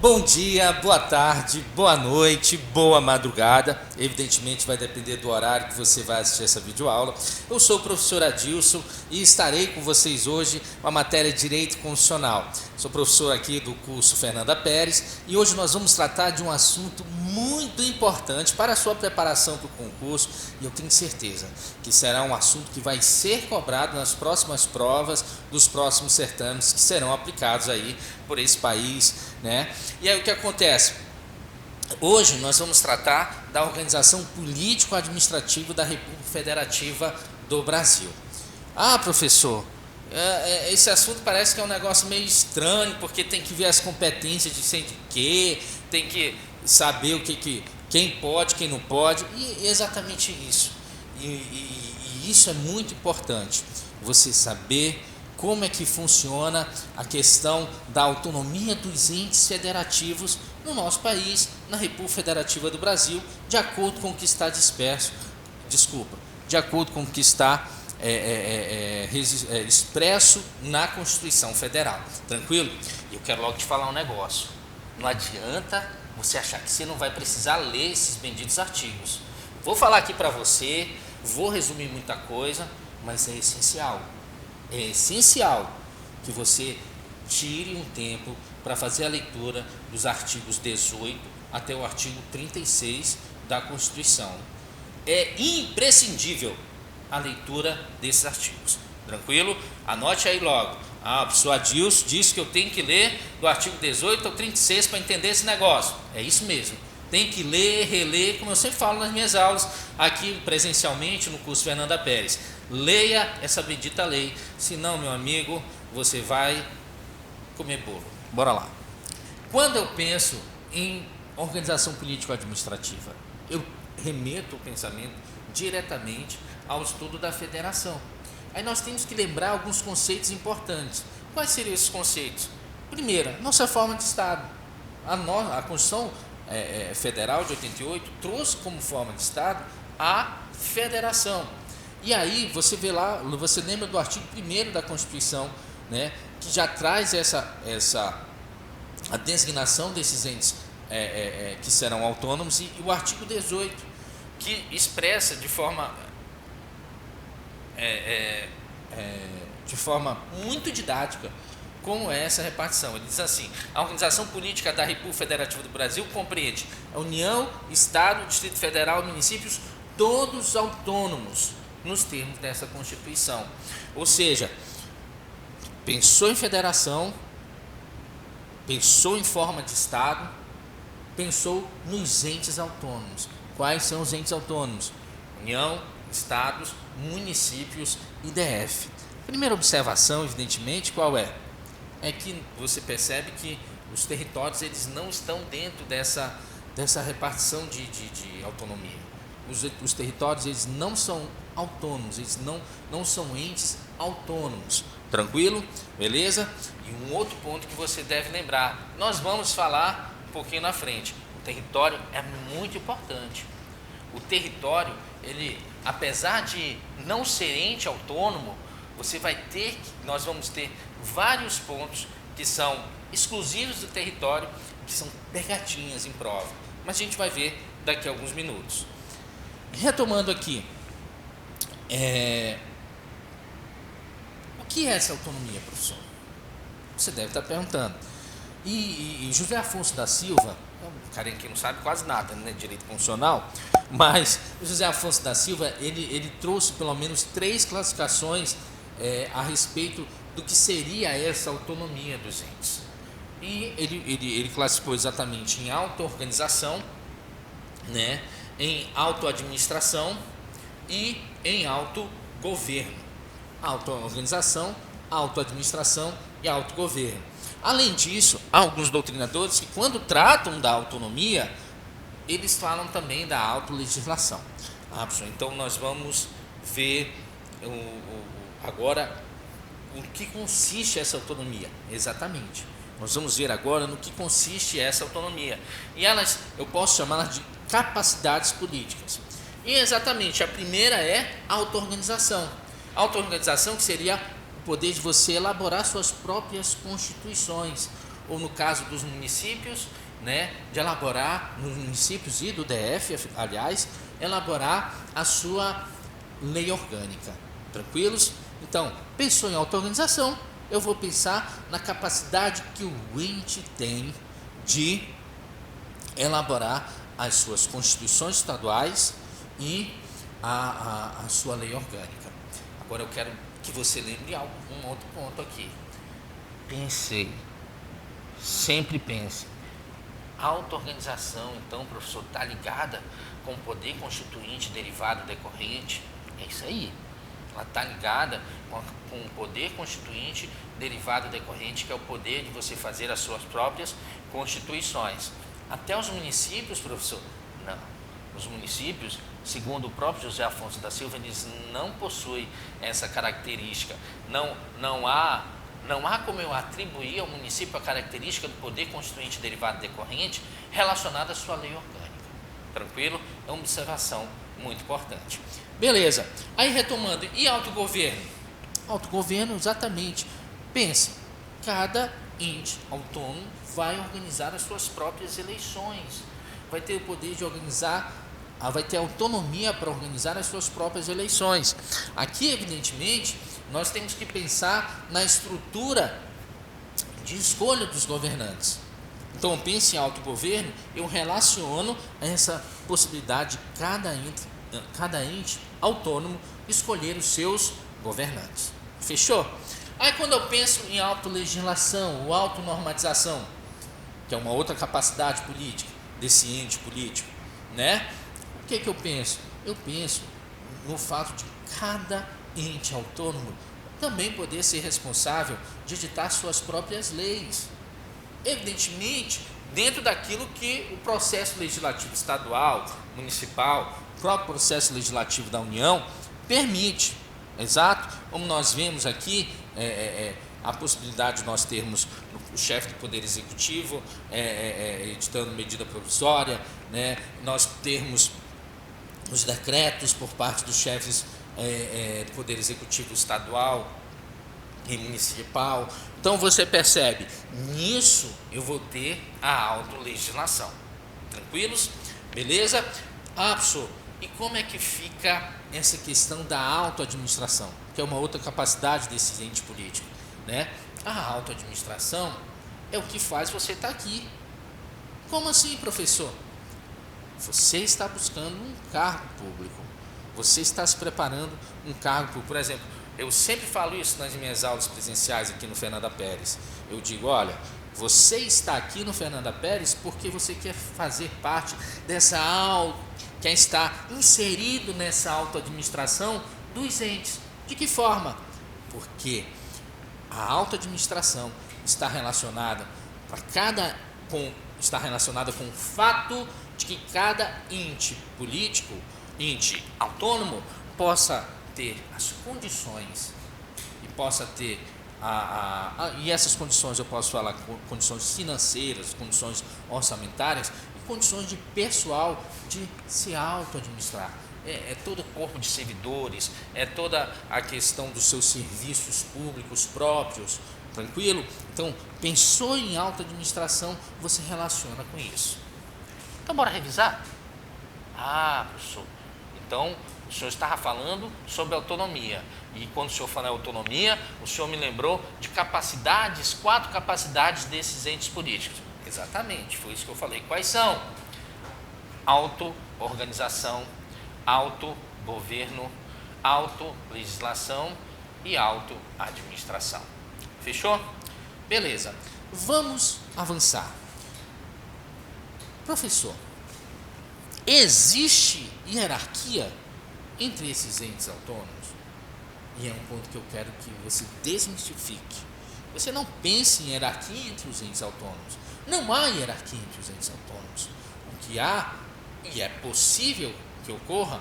Bom dia, boa tarde, boa noite, boa madrugada. Evidentemente vai depender do horário que você vai assistir essa videoaula. Eu sou o professor Adilson e estarei com vocês hoje com a matéria de Direito Constitucional. Sou professor aqui do curso Fernanda Pérez e hoje nós vamos tratar de um assunto muito importante para a sua preparação para o concurso e eu tenho certeza que será um assunto que vai ser cobrado nas próximas provas dos próximos certames que serão aplicados aí por esse país, né? E aí o que acontece? Hoje nós vamos tratar da organização político-administrativa da República Federativa do Brasil. Ah, professor, esse assunto parece que é um negócio meio estranho, porque tem que ver as competências de sei de quê, tem que saber quem pode, quem não pode, e exatamente isso. E isso é muito importante, você saber como é que funciona a questão da autonomia dos entes federativos no nosso país, na República Federativa do Brasil, de acordo com o que está de acordo com o que está expresso na Constituição Federal. Tranquilo? E eu quero logo te falar um negócio. Não adianta você achar que você não vai precisar ler esses benditos artigos. Vou falar aqui para você, vou resumir muita coisa, mas é essencial. É essencial que você tire um tempo para fazer a leitura dos artigos 18 até o artigo 36 da Constituição. É imprescindível a leitura desses artigos. Tranquilo? Anote aí logo. Ah, o professor Adilson disse que eu tenho que ler do artigo 18 ao 36 para entender esse negócio. É isso mesmo. Tem que ler, reler, como eu sempre falo nas minhas aulas, aqui presencialmente no curso Fernanda Pérez. Leia essa bendita lei, senão, meu amigo, você vai comer bolo. Bora lá. Quando eu penso em organização político-administrativa, eu remeto o pensamento diretamente ao estudo da federação. Aí nós temos que lembrar alguns conceitos importantes. Quais seriam esses conceitos? Primeira, nossa forma de Estado. A Constituição Federal de 88 trouxe como forma de Estado a federação. E aí você vê lá, você lembra do artigo 1º da Constituição, né, que já traz a designação desses entes que serão autônomos, e o artigo 18, que expressa de forma muito didática como é essa repartição. Ele diz assim: a organização política da República Federativa do Brasil compreende a União, Estado, Distrito Federal, municípios, todos autônomos, nos termos dessa Constituição. Ou seja, pensou em federação, pensou em forma de Estado, pensou nos entes autônomos. Quais são os entes autônomos? União, Estados, municípios e DF. Primeira observação, evidentemente, qual é? É que você percebe que os territórios eles não estão dentro dessa repartição de autonomia. Os territórios eles não são autônomos, eles não são entes autônomos. Tranquilo? Beleza? E um outro ponto que você deve lembrar, nós vamos falar um pouquinho na frente. O território é muito importante. O território, ele, apesar de não ser ente autônomo, nós vamos ter vários pontos que são exclusivos do território, que são pegadinhas em prova. Mas a gente vai ver daqui a alguns minutos. Retomando aqui, o que é essa autonomia, professor? Você deve estar perguntando. E José Afonso da Silva, um carinha que não sabe quase nada, né, direito constitucional, mas o José Afonso da Silva, ele trouxe pelo menos 3 classificações a respeito do que seria essa autonomia dos entes. E ele classificou exatamente em auto-organização, né, em auto-administração e em autogoverno. Auto-organização, auto-administração e autogoverno. Além disso, há alguns doutrinadores que, quando tratam da autonomia, eles falam também da autolegislação. Então, nós vamos ver agora o que consiste essa autonomia. Exatamente. Nós vamos ver agora no que consiste essa autonomia. E eu posso chamá-las de capacidades políticas. E exatamente, a primeira é a auto-organização. Auto-organização que seria poder de você elaborar suas próprias constituições, ou no caso dos municípios, né, de elaborar, nos municípios e do DF, aliás, elaborar a sua lei orgânica. Tranquilos? Então, pensou em auto-organização, eu vou pensar na capacidade que o ente tem de elaborar as suas constituições estaduais e a sua lei orgânica. Agora eu quero que você lembre um outro ponto aqui. Pensei, sempre pense. A auto-organização, então, professor, está ligada com o poder constituinte derivado decorrente? É isso aí. Ela está ligada com o poder constituinte derivado decorrente, que é o poder de você fazer as suas próprias constituições. Até os municípios, professor? Não. Os municípios, segundo o próprio José Afonso da Silva, eles não possuem essa característica. Não há como eu atribuir ao município a característica do poder constituinte derivado decorrente relacionada à sua lei orgânica. Tranquilo? É uma observação muito importante. Beleza. Aí retomando, e autogoverno? Autogoverno, exatamente. Pense, cada ente autônomo vai organizar as suas próprias eleições. Vai ter o poder de organizar, vai ter autonomia para organizar as suas próprias eleições. Aqui, evidentemente, nós temos que pensar na estrutura de escolha dos governantes. Então, pense em autogoverno, eu relaciono essa possibilidade de cada ente autônomo escolher os seus governantes. Fechou? Aí, quando eu penso em autolegislação ou autonormatização, que é uma outra capacidade política desse ente político, né? O que eu penso? Eu penso no fato de cada ente autônomo também poder ser responsável de editar suas próprias leis. Evidentemente, dentro daquilo que o processo legislativo estadual, municipal, o próprio processo legislativo da União permite. Exato? Como nós vemos aqui, a possibilidade de nós termos o chefe do Poder Executivo editando medida provisória, né? Nós termos os decretos por parte dos chefes do Poder Executivo estadual e municipal. Então você percebe, nisso eu vou ter a autolegislação. Tranquilos? Beleza? Professor, e como é que fica essa questão da autoadministração, que é uma outra capacidade desse ente político, né? A autoadministração é o que faz você estar aqui. Como assim, professor? Você está buscando um cargo público. Você está se preparando um cargo público. Por exemplo, eu sempre falo isso nas minhas aulas presenciais aqui no Fernanda Pérez. Eu digo, olha, você está aqui no Fernanda Pérez porque você quer fazer parte dessa quer estar inserido nessa autoadministração dos entes. De que forma? Porque a autoadministração está relacionada com o fato de que cada ente político, ente autônomo, possa ter as condições e possa ter e essas condições eu posso falar condições financeiras, condições orçamentárias e condições de pessoal de se auto-administrar. É todo o corpo de servidores, é toda a questão dos seus serviços públicos próprios, tranquilo? Então, pensou em auto-administração, você relaciona com isso. Então, bora revisar? Professor, então o senhor estava falando sobre autonomia. E quando o senhor fala em autonomia, o senhor me lembrou de capacidades, 4 capacidades desses entes políticos. Exatamente, foi isso que eu falei. Quais são? Auto-organização, autogoverno, autolegislação e auto-administração. Fechou? Beleza. Vamos avançar. Professor, existe hierarquia entre esses entes autônomos? E é um ponto que eu quero que você desmistifique. Você não pense em hierarquia entre os entes autônomos. Não há hierarquia entre os entes autônomos. O que há, e é possível que ocorra,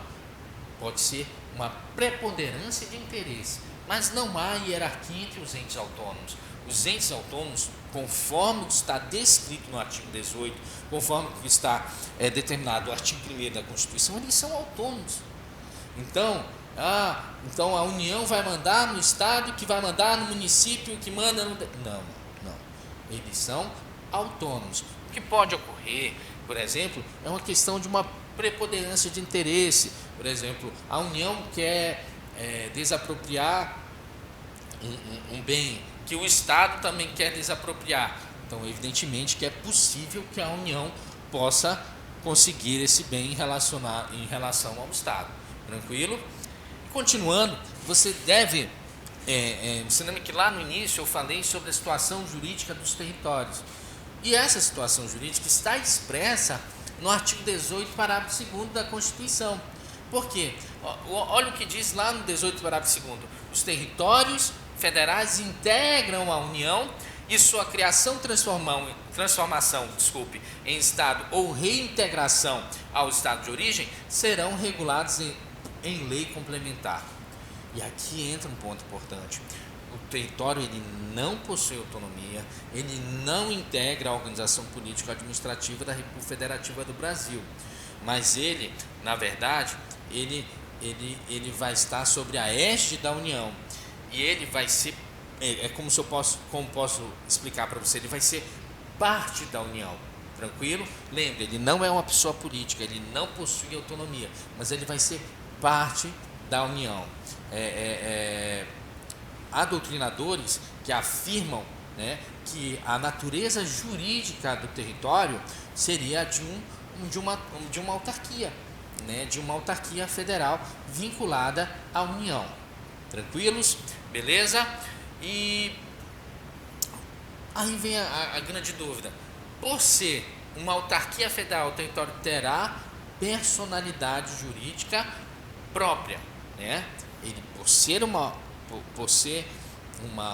pode ser uma preponderância de interesse, mas não há hierarquia entre os entes autônomos. Os entes autônomos, conforme está descrito no artigo 18, conforme está determinado no artigo 1º da Constituição, eles são autônomos. Então, Então a União vai mandar no Estado, que vai mandar no município, que manda no... Não. Eles são autônomos. O que pode ocorrer, por exemplo, é uma questão de uma preponderância de interesse. Por exemplo, a União quer desapropriar um bem que o Estado também quer desapropriar. Então, evidentemente que é possível que a União possa conseguir esse bem em relação ao Estado. Tranquilo? Continuando, você deve... você lembra que lá no início eu falei sobre a situação jurídica dos territórios. E essa situação jurídica está expressa no artigo 18, parágrafo 2º da Constituição. Por quê? Olha o que diz lá no 18, parágrafo 2º. Os territórios federais integram a União e sua criação, transformação em Estado ou reintegração ao Estado de origem serão regulados em lei complementar. E aqui entra um ponto importante. O território ele não possui autonomia, ele não integra a organização político-administrativa da República Federativa do Brasil, mas ele, na verdade, ele vai estar sobre a égide da União, e ele vai ser, como posso explicar para você, ele vai ser parte da União, tranquilo? Lembre, ele não é uma pessoa política, ele não possui autonomia, mas ele vai ser parte da União. Há doutrinadores que afirmam, né, que a natureza jurídica do território seria de uma autarquia, né, de uma autarquia federal vinculada à União. Tranquilos? Beleza? E aí vem a grande dúvida. Por ser uma autarquia federal, o território terá personalidade jurídica própria, né? Ele, por ser uma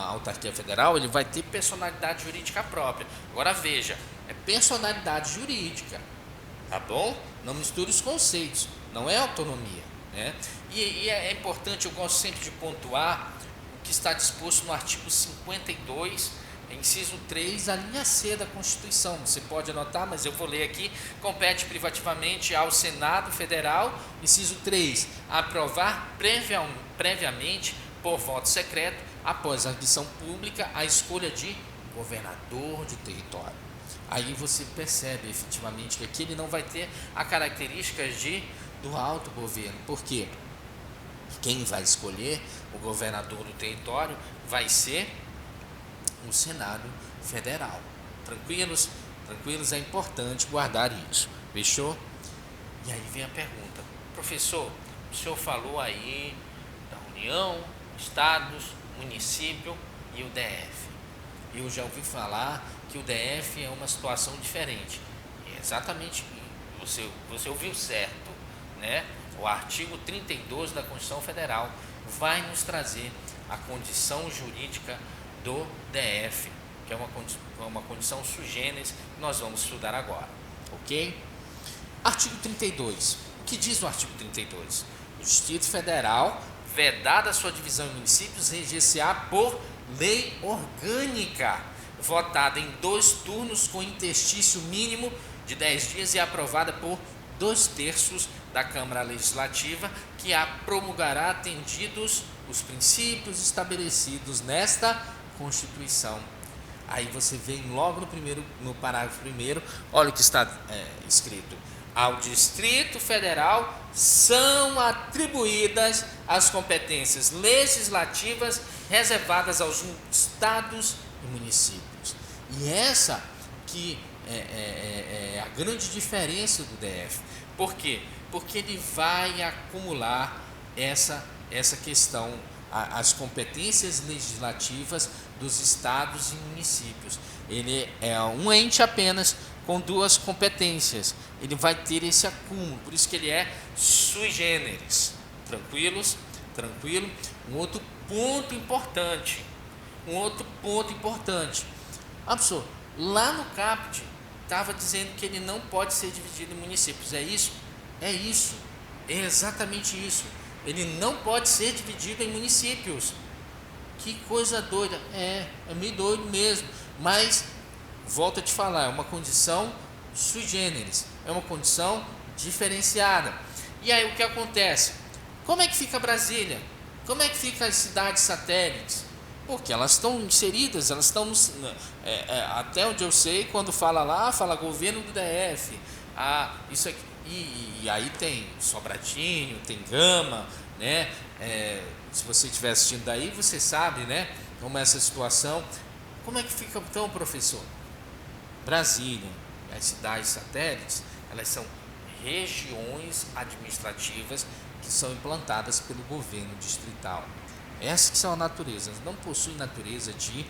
autarquia federal, ele vai ter personalidade jurídica própria. Agora veja, é personalidade jurídica, tá bom? Não misture os conceitos, não é autonomia, né? E é importante, eu gosto sempre de pontuar o que está disposto no artigo 52, inciso 3, a linha C da Constituição. Você pode anotar, mas eu vou ler aqui. Compete privativamente ao Senado Federal, inciso 3, aprovar previamente, por voto secreto, após a audição pública, a escolha de governador de território. Aí você percebe efetivamente que aqui ele não vai ter a característica do alto governo. Por quê? Quem vai escolher o governador do território vai ser o Senado Federal. Tranquilos? Tranquilos, é importante guardar isso. Fechou? E aí vem a pergunta. Professor, o senhor falou aí da União, Estados, município e o DF. Eu já ouvi falar que o DF é uma situação diferente. É exatamente, você ouviu certo, né? O artigo 32 da Constituição Federal vai nos trazer a condição jurídica do DF, que é uma condição sui generis que nós vamos estudar agora, ok? Artigo 32. O que diz o artigo 32? O Distrito Federal, vedada a sua divisão em municípios, reger-se-á por lei orgânica, votada em 2 turnos com interstício mínimo de 10 dias e aprovada por 2/3 da Câmara Legislativa, que a promulgará atendidos os princípios estabelecidos nesta Constituição. Aí você vem logo no parágrafo 1º, olha o que está escrito: ao Distrito Federal são atribuídas as competências legislativas reservadas aos estados e municípios. E essa que é a grande diferença do DF. Por quê? Porque ele vai acumular essa questão, as competências legislativas dos estados e municípios. Ele é um ente apenas com 2 competências. Ele vai ter esse acúmulo, por isso que ele é sui generis. Tranquilos? Tranquilo? Um outro ponto importante. Professor, lá no CAPT estava dizendo que ele não pode ser dividido em municípios. É isso? É isso. É exatamente isso. Ele não pode ser dividido em municípios. Que coisa doida. É meio doido mesmo. Mas, volto a te falar, é uma condição sui generis. É uma condição diferenciada. E aí o que acontece? Como é que fica Brasília? Como é que fica as cidades satélites? Porque elas estão inseridas, elas estão até onde eu sei, quando fala lá, fala governo do DF. Isso aqui, e aí tem Sobradinho, tem Gama, né? Se você estiver assistindo daí, você sabe, né? Como é essa situação. Como é que fica então, professor? Brasília, as cidades satélites, elas são regiões administrativas que são implantadas pelo governo distrital. Essas que são a natureza, não possuem natureza de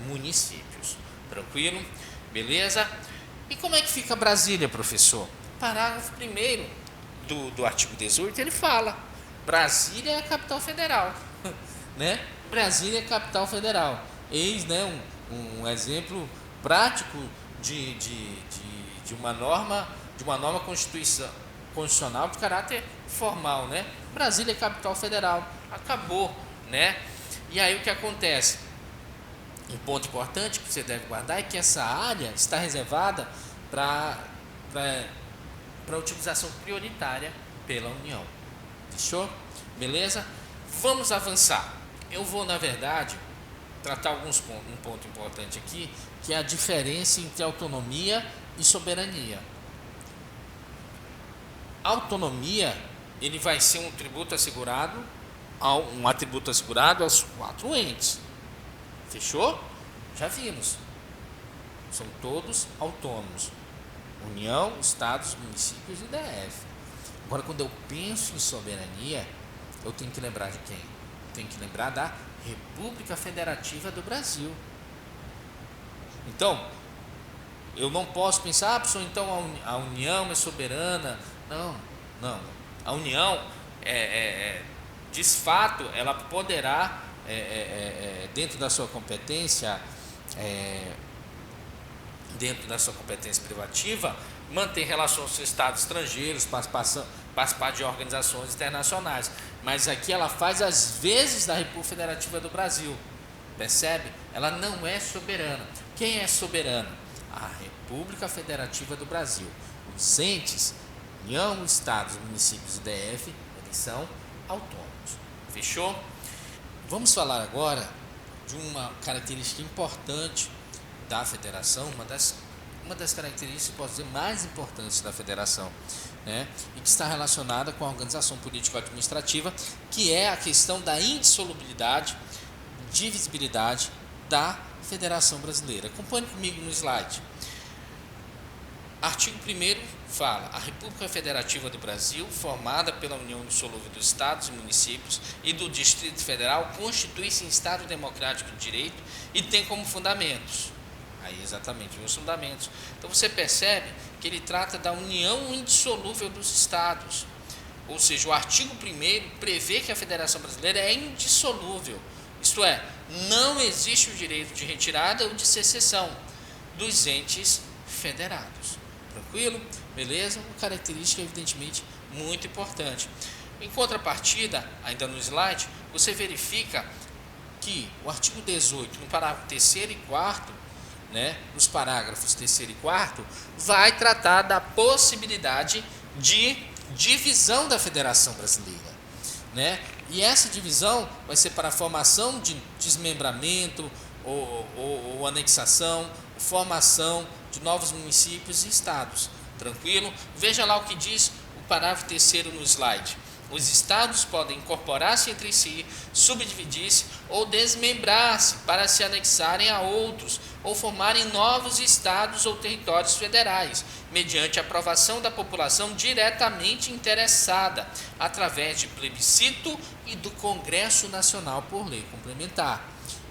municípios. Tranquilo? Beleza? E como é que fica Brasília, professor? Parágrafo 1º do artigo 18, ele fala: Brasília é a capital federal. Né? Brasília é a capital federal. Eis, né, um exemplo prático de uma norma constitucional de caráter formal, né? Brasília é capital federal. Acabou, né? E aí o que acontece? Um ponto importante que você deve guardar é que essa área está reservada para utilização prioritária pela União. Fechou? Beleza? Vamos avançar. Eu vou, na verdade, tratar um ponto importante aqui, que é a diferença entre autonomia e soberania. Autonomia, ele vai ser um atributo assegurado aos 4 entes. Fechou? Já vimos. São todos autônomos: União, Estados, municípios e DF. Agora, quando eu penso em soberania, eu tenho que lembrar de quem? Eu tenho que lembrar da República Federativa do Brasil. Então, eu não posso pensar, pessoal, então a União é soberana. Não. A União, de fato, ela poderá, dentro da sua competência, privativa, manter relações com estados estrangeiros, participar de organizações internacionais. Mas aqui ela faz as vezes da República Federativa do Brasil. Percebe? Ela não é soberana. Quem é soberano? A República Federativa do Brasil. Os entes, União, Estados, municípios e DF, eles são autônomos. Fechou? Vamos falar agora de uma característica importante da federação, uma das características, posso dizer, mais importantes da federação, né? E que está relacionada com a organização político-administrativa, que é a questão da indissolubilidade, divisibilidade da Federação Brasileira. Acompanhe comigo no slide. Artigo 1º fala: a República Federativa do Brasil, formada pela união indissolúvel dos Estados e municípios e do Distrito Federal, constitui-se em Estado democrático de direito e tem como fundamentos. Aí exatamente, os fundamentos. Então você percebe que ele trata da união indissolúvel dos Estados. Ou seja, o artigo 1º prevê que a Federação Brasileira é indissolúvel. Isto é, não existe o direito de retirada ou de secessão dos entes federados. Tranquilo? Beleza? Uma característica evidentemente muito importante. Em contrapartida, ainda no slide, você verifica que o artigo 18, no parágrafo 3º e 4º, né, nos parágrafos 3º e 4º, vai tratar da possibilidade de divisão da Federação Brasileira, né? E essa divisão vai ser para a formação de desmembramento ou anexação, formação de novos municípios e estados. Tranquilo? Veja lá o que diz o parágrafo 3º no slide. Os estados podem incorporar-se entre si, subdividir-se ou desmembrar-se para se anexarem a outros ou formarem novos estados ou territórios federais, mediante aprovação da população diretamente interessada, através de plebiscito e do Congresso Nacional por lei complementar.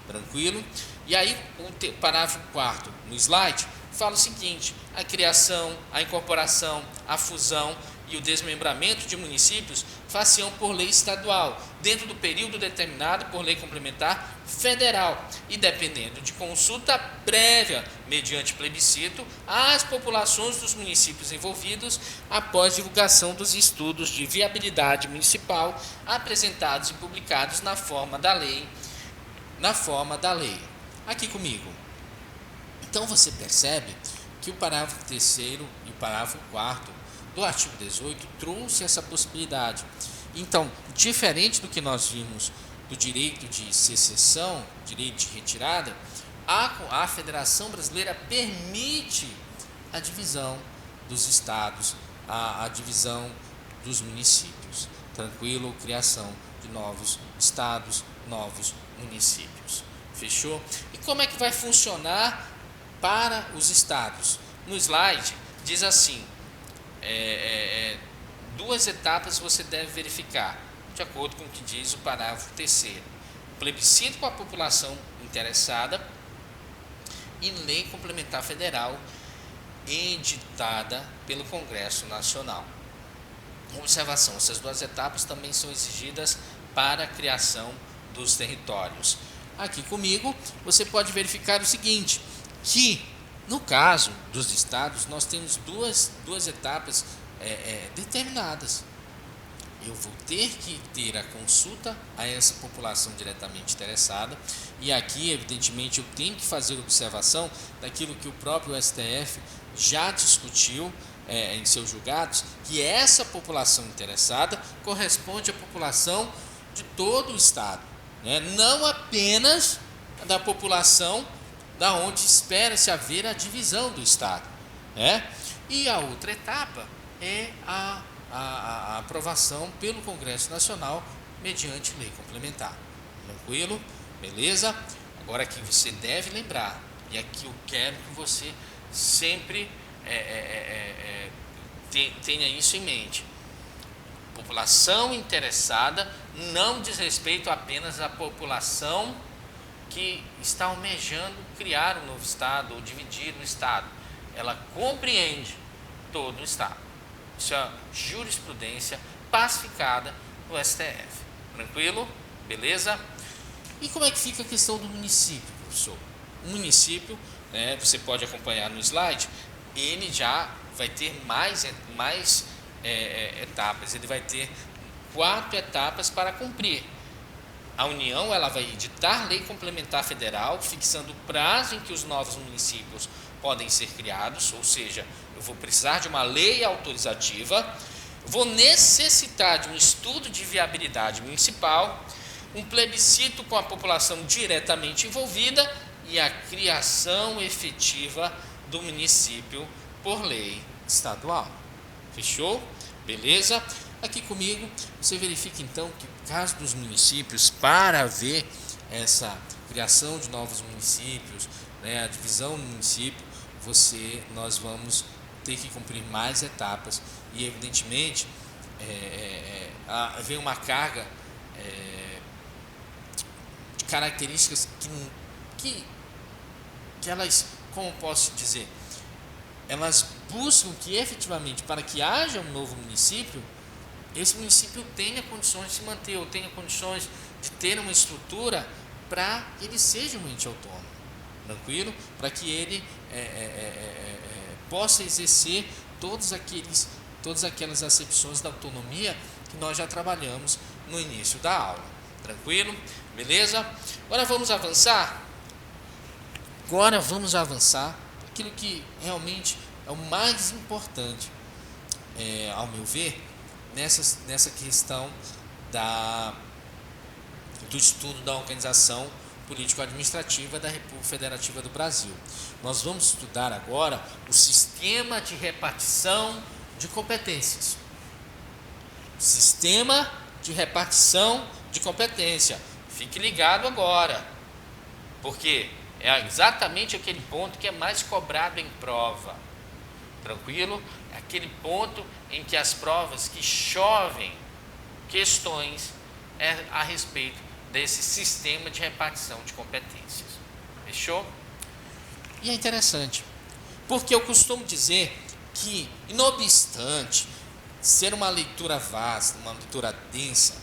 Tranquilo? E aí o parágrafo 4º no slide fala o seguinte: a criação, a incorporação, a fusão e o desmembramento de municípios far-se-ão por lei estadual, dentro do período determinado por lei complementar federal, e dependendo de consulta prévia, mediante plebiscito, às populações dos municípios envolvidos, após divulgação dos estudos de viabilidade municipal apresentados e publicados na forma da lei. Aqui comigo. Então você percebe que o parágrafo 3º e o parágrafo 4º do artigo 18 trouxe essa possibilidade. Então, diferente do que nós vimos do direito de secessão, direito de retirada, a Federação Brasileira permite a divisão dos estados, a divisão dos municípios. Tranquilo? Criação de novos estados, novos municípios. Fechou? E como é que vai funcionar para os estados? No slide diz assim, duas etapas você deve verificar, de acordo com o que diz o parágrafo 3º. Plebiscito com a população interessada e lei complementar federal editada pelo Congresso Nacional. Observação, essas duas etapas também são exigidas para a criação dos territórios. Aqui comigo você pode verificar o seguinte, que no caso dos estados nós temos duas etapas determinadas. Eu vou ter que ter a consulta a essa população diretamente interessada, e aqui evidentemente eu tenho que fazer observação daquilo que o próprio STF já discutiu em seus julgados, que essa população interessada corresponde à população de todo o estado, né? Não apenas da população da onde espera-se haver a divisão do estado, né? E a outra etapa é a aprovação pelo Congresso Nacional mediante lei complementar. Tranquilo? Beleza? Agora aqui você deve lembrar, e aqui eu quero que você sempre tenha isso em mente. População interessada não diz respeito apenas à população que está almejando criar um novo estado ou dividir o estado. Ela compreende todo o estado. Isso é jurisprudência pacificada no STF. Tranquilo? Beleza? E como é que fica a questão do município, professor? O município, você pode acompanhar no slide, ele já vai ter mais etapas, ele vai ter 4 etapas para cumprir. A União ela vai editar lei complementar federal, fixando o prazo em que os novos municípios podem ser criados, ou seja, eu vou precisar de uma lei autorizativa, vou necessitar de um estudo de viabilidade municipal, um plebiscito com a população diretamente envolvida e a criação efetiva do município por lei estadual. Fechou? Beleza? Aqui comigo, você verifica então que no caso dos municípios, para haver essa criação de novos municípios, a divisão do município, nós vamos ter que cumprir mais etapas e evidentemente vem uma carga de características que elas, como posso dizer, elas buscam que efetivamente para que haja um novo município, esse município tenha condições de se manter, ou tenha condições de ter uma estrutura para que ele seja um ente autônomo, tranquilo? Para que ele possa exercer todas aquelas acepções da autonomia que nós já trabalhamos no início da aula, tranquilo? Beleza? Agora vamos avançar? Aquilo que realmente é o mais importante, ao meu ver, nessa questão do estudo da organização político-administrativa da República Federativa do Brasil. Nós vamos estudar agora o sistema de repartição de competências. Sistema de repartição de competência. Fique ligado agora, porque é exatamente aquele ponto que é mais cobrado em prova. Tranquilo? É aquele ponto em que as provas que chovem questões a respeito desse sistema de repartição de competências. Fechou? E é interessante, porque eu costumo dizer que, não obstante ser uma leitura vasta, uma leitura densa,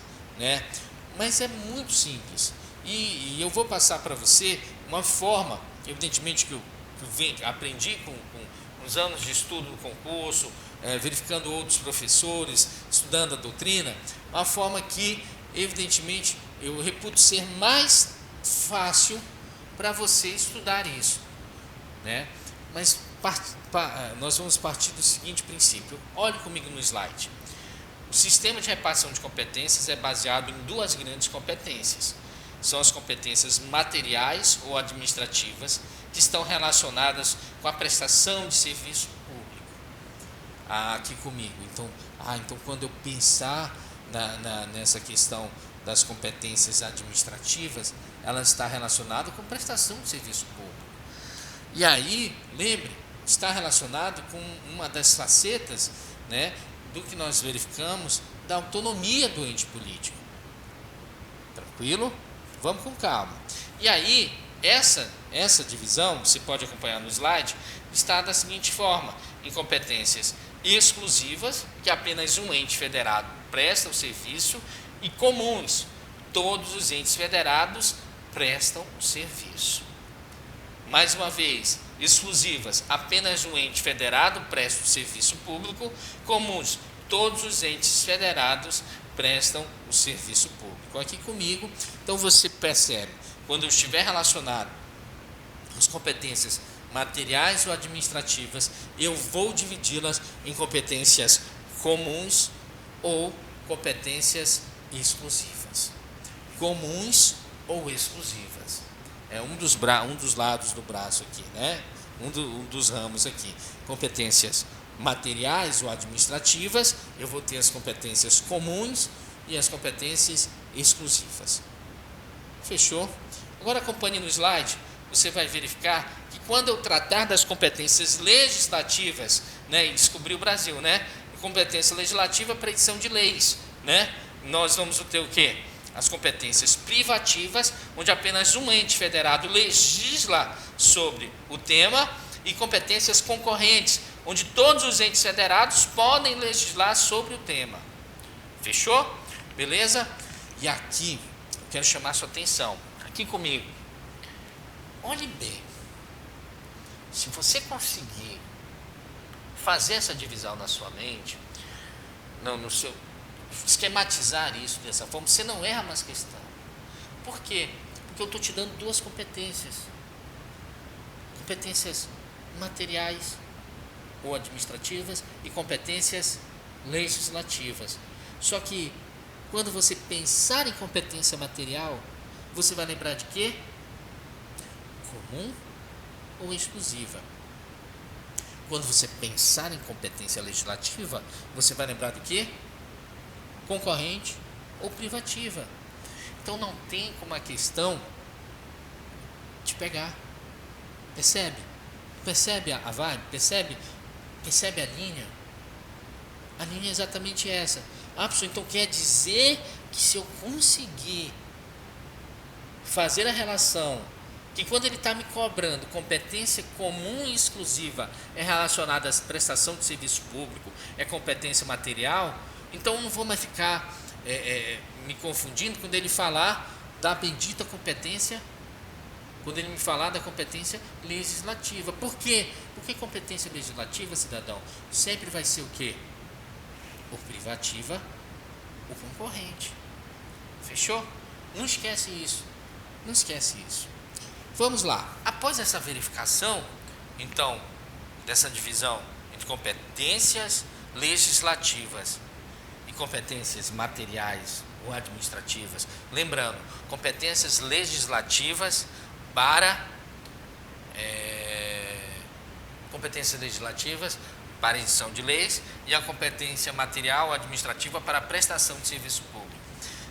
mas é muito simples. E eu vou passar para você uma forma, evidentemente que eu aprendi com os anos de estudo do concurso, verificando outros professores, estudando a doutrina, uma forma que, evidentemente, eu reputo ser mais fácil para você estudar isso, Mas nós vamos partir do seguinte princípio. Olhe comigo no slide. O sistema de repartição de competências é baseado em duas grandes competências. São as competências materiais ou administrativas, que estão relacionadas com a prestação de serviço público. Aqui comigo. Então quando eu pensar nessa questão das competências administrativas, ela está relacionada com prestação de serviço público. E aí, lembre, está relacionado com uma das facetas, né, do que nós verificamos da autonomia do ente político. Tranquilo? Vamos com calma. E aí, essa divisão, você pode acompanhar no slide, está da seguinte forma: em competências exclusivas, que apenas um ente federado presta o serviço, e comuns, todos os entes federados prestam o serviço. Mais uma vez, exclusivas, apenas um ente federado presta o serviço público, comuns, todos os entes federados prestam o serviço público. Aqui comigo, então você percebe, quando eu estiver relacionado as competências materiais ou administrativas, eu vou dividi-las em competências comuns ou competências exclusivas. Comuns ou exclusivas. É um dos lados do braço aqui, né? Um dos ramos aqui. Competências materiais ou administrativas, eu vou ter as competências comuns e as competências exclusivas. Fechou? Agora acompanhe no slide, você vai verificar que quando eu tratar das competências legislativas, né, e descobrir o Brasil, né? Competência legislativa para edição de leis, né? Nós vamos ter o quê? As competências privativas, onde apenas um ente federado legisla sobre o tema, e competências concorrentes, onde todos os entes federados podem legislar sobre o tema. Fechou? Beleza? E aqui, eu quero chamar sua atenção. Aqui comigo. Olhe bem. Se você conseguir fazer essa divisão na sua mente, esquematizar isso dessa forma, você não erra mais questão. Por quê? Porque eu estou te dando duas competências. Competências materiais ou administrativas e competências legislativas. Só que, quando você pensar em competência material, você vai lembrar de quê? Comum ou exclusiva. Quando você pensar em competência legislativa, você vai lembrar do quê? Concorrente ou privativa. Então não tem como a questão te pegar. Percebe? Percebe a vibe? Percebe a linha? A linha é exatamente essa. Professor, então quer dizer que se eu conseguir fazer a relação, que quando ele está me cobrando competência comum e exclusiva é relacionada à prestação de serviço público, é competência material, então eu não vou mais ficar me confundindo quando ele falar da bendita competência, quando ele me falar da competência legislativa. Por quê? Porque competência legislativa, cidadão, sempre vai ser o quê? Ou privativa ou concorrente. Fechou? Não esquece isso. Não esquece isso. Vamos lá. Após essa verificação, então, dessa divisão entre competências legislativas e competências materiais ou administrativas, lembrando, competências legislativas para edição de leis e a competência material ou administrativa para a prestação de serviço público.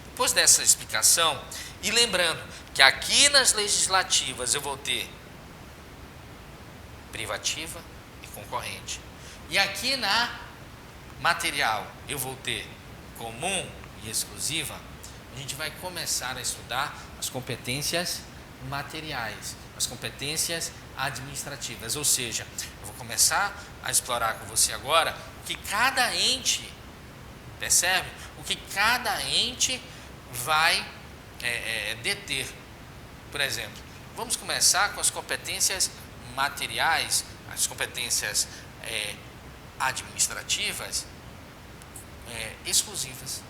Depois dessa explicação, e lembrando que aqui nas legislativas eu vou ter privativa e concorrente, e aqui na material eu vou ter comum e exclusiva, a gente vai começar a estudar as competências materiais, as competências administrativas, ou seja, eu vou começar a explorar com você agora o que cada ente, percebe? O que cada ente vai deter. Por exemplo, vamos começar com as competências materiais, as competências administrativas exclusivas.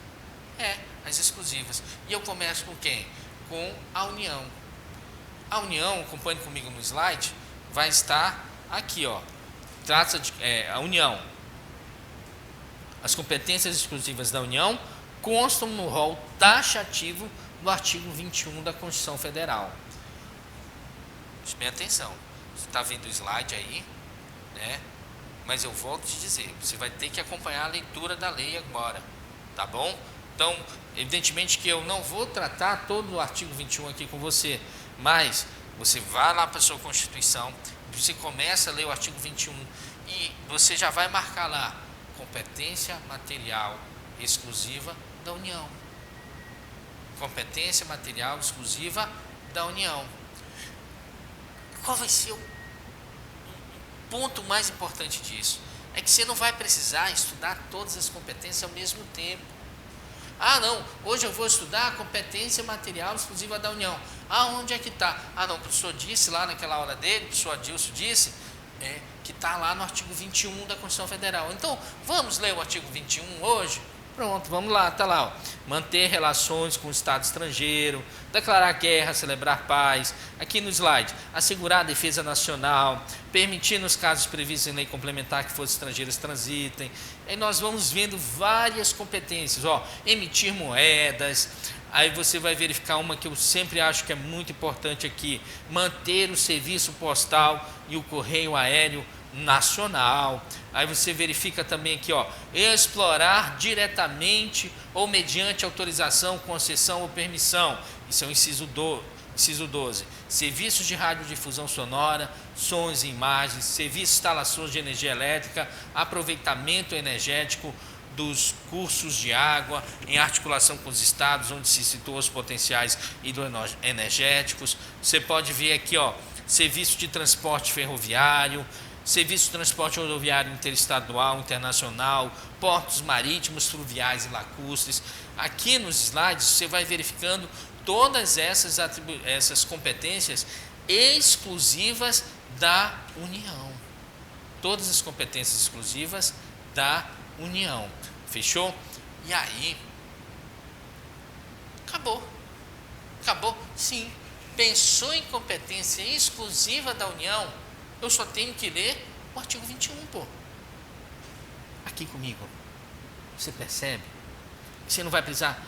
As exclusivas. E eu começo com quem? Com a União. A União, acompanhe comigo no slide, vai estar aqui, ó. Trata de a União. As competências exclusivas da União constam no rol taxativo do artigo 21 da Constituição Federal. Preste bem atenção. Você está vendo o slide aí, né? Mas eu volto a te dizer, você vai ter que acompanhar a leitura da lei agora, tá bom? Então, evidentemente que eu não vou tratar todo o artigo 21 aqui com você, mas você vai lá para a sua Constituição, você começa a ler o artigo 21 e você já vai marcar lá, competência material exclusiva da União. Competência material exclusiva da União. Qual vai ser o ponto mais importante disso? É que você não vai precisar estudar todas as competências ao mesmo tempo. Ah, não, hoje eu vou estudar a competência material exclusiva da União. Ah, onde é que está? Ah, não, o professor disse lá naquela aula dele, o professor Adilson disse, que está lá no artigo 21 da Constituição Federal. Então, vamos ler o artigo 21 hoje? Pronto, vamos lá, está lá. Ó. Manter relações com o Estado estrangeiro, declarar guerra, celebrar paz. Aqui no slide, assegurar a defesa nacional, permitir nos casos previstos em lei complementar que forças estrangeiras transitem. Aí nós vamos vendo várias competências, ó, emitir moedas. Aí você vai verificar uma que eu sempre acho que é muito importante aqui, manter o serviço postal e o correio aéreo nacional. Aí você verifica também aqui, ó, explorar diretamente ou mediante autorização, concessão ou permissão. Isso é o inciso 12. Serviços de radiodifusão sonora, sons e imagens, serviços de instalações de energia elétrica, aproveitamento energético dos cursos de água, em articulação com os estados onde se situam os potenciais hidroenergéticos. Você pode ver aqui, ó, serviço de transporte ferroviário, serviço de transporte rodoviário interestadual, internacional, portos marítimos, fluviais e lacustres. Aqui nos slides você vai verificando todas essas competências exclusivas da União. Todas as competências exclusivas da União. Fechou? E aí, acabou. Acabou? Sim. Pensou em competência exclusiva da União? Eu só tenho que ler o artigo 21, pô. Aqui comigo. Você percebe? Você não vai precisar.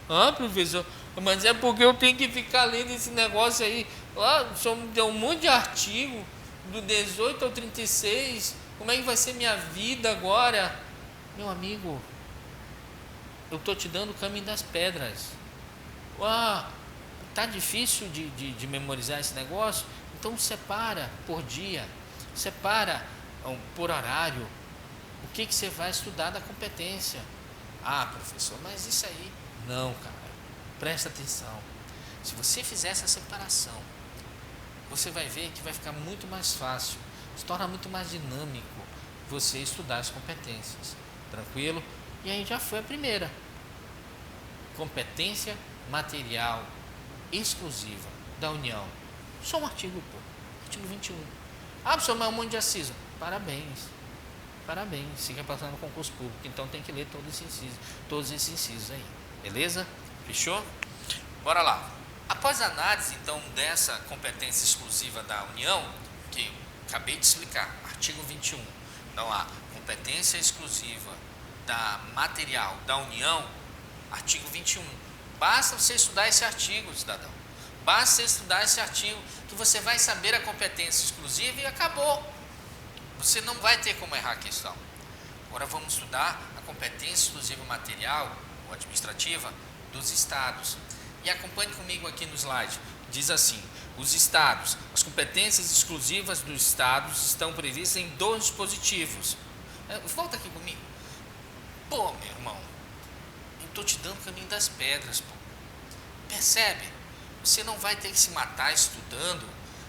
Ah, professor, mas é porque eu tenho que ficar lendo esse negócio aí. Ah, o senhor me deu um monte de artigo, do 18 ao 36. Como é que vai ser minha vida agora? Meu amigo, eu estou te dando o caminho das pedras. Ah, tá difícil de memorizar esse negócio? Então separa por dia, separa por horário, o que você vai estudar da competência. Ah, professor, mas isso aí... Não, cara, presta atenção. Se você fizer essa separação, você vai ver que vai ficar muito mais fácil, se torna muito mais dinâmico você estudar as competências. Tranquilo? E aí já foi a primeira. Competência material exclusiva da União. Só um artigo, pô. Artigo 21. Ah, professor, mas é um monte de aciso. Parabéns. Parabéns. Você quer passar no concurso público. Então tem que ler todos esses incisos aí. Beleza? Fechou? Bora lá. Após a análise, então, dessa competência exclusiva da União, que eu acabei de explicar, artigo 21. Então, a competência exclusiva da material da União, artigo 21. Basta você estudar esse artigo, cidadão. Basta você estudar esse artigo que você vai saber a competência exclusiva e acabou. Você não vai ter como errar a questão. Agora vamos estudar a competência exclusiva material ou administrativa dos estados. E acompanhe comigo aqui no slide. Diz assim: os estados, as competências exclusivas dos estados estão previstas em 2 dispositivos. Volta aqui comigo. Pô, meu irmão, eu estou te dando o caminho das pedras, pô. Percebe? Você não vai ter que se matar estudando.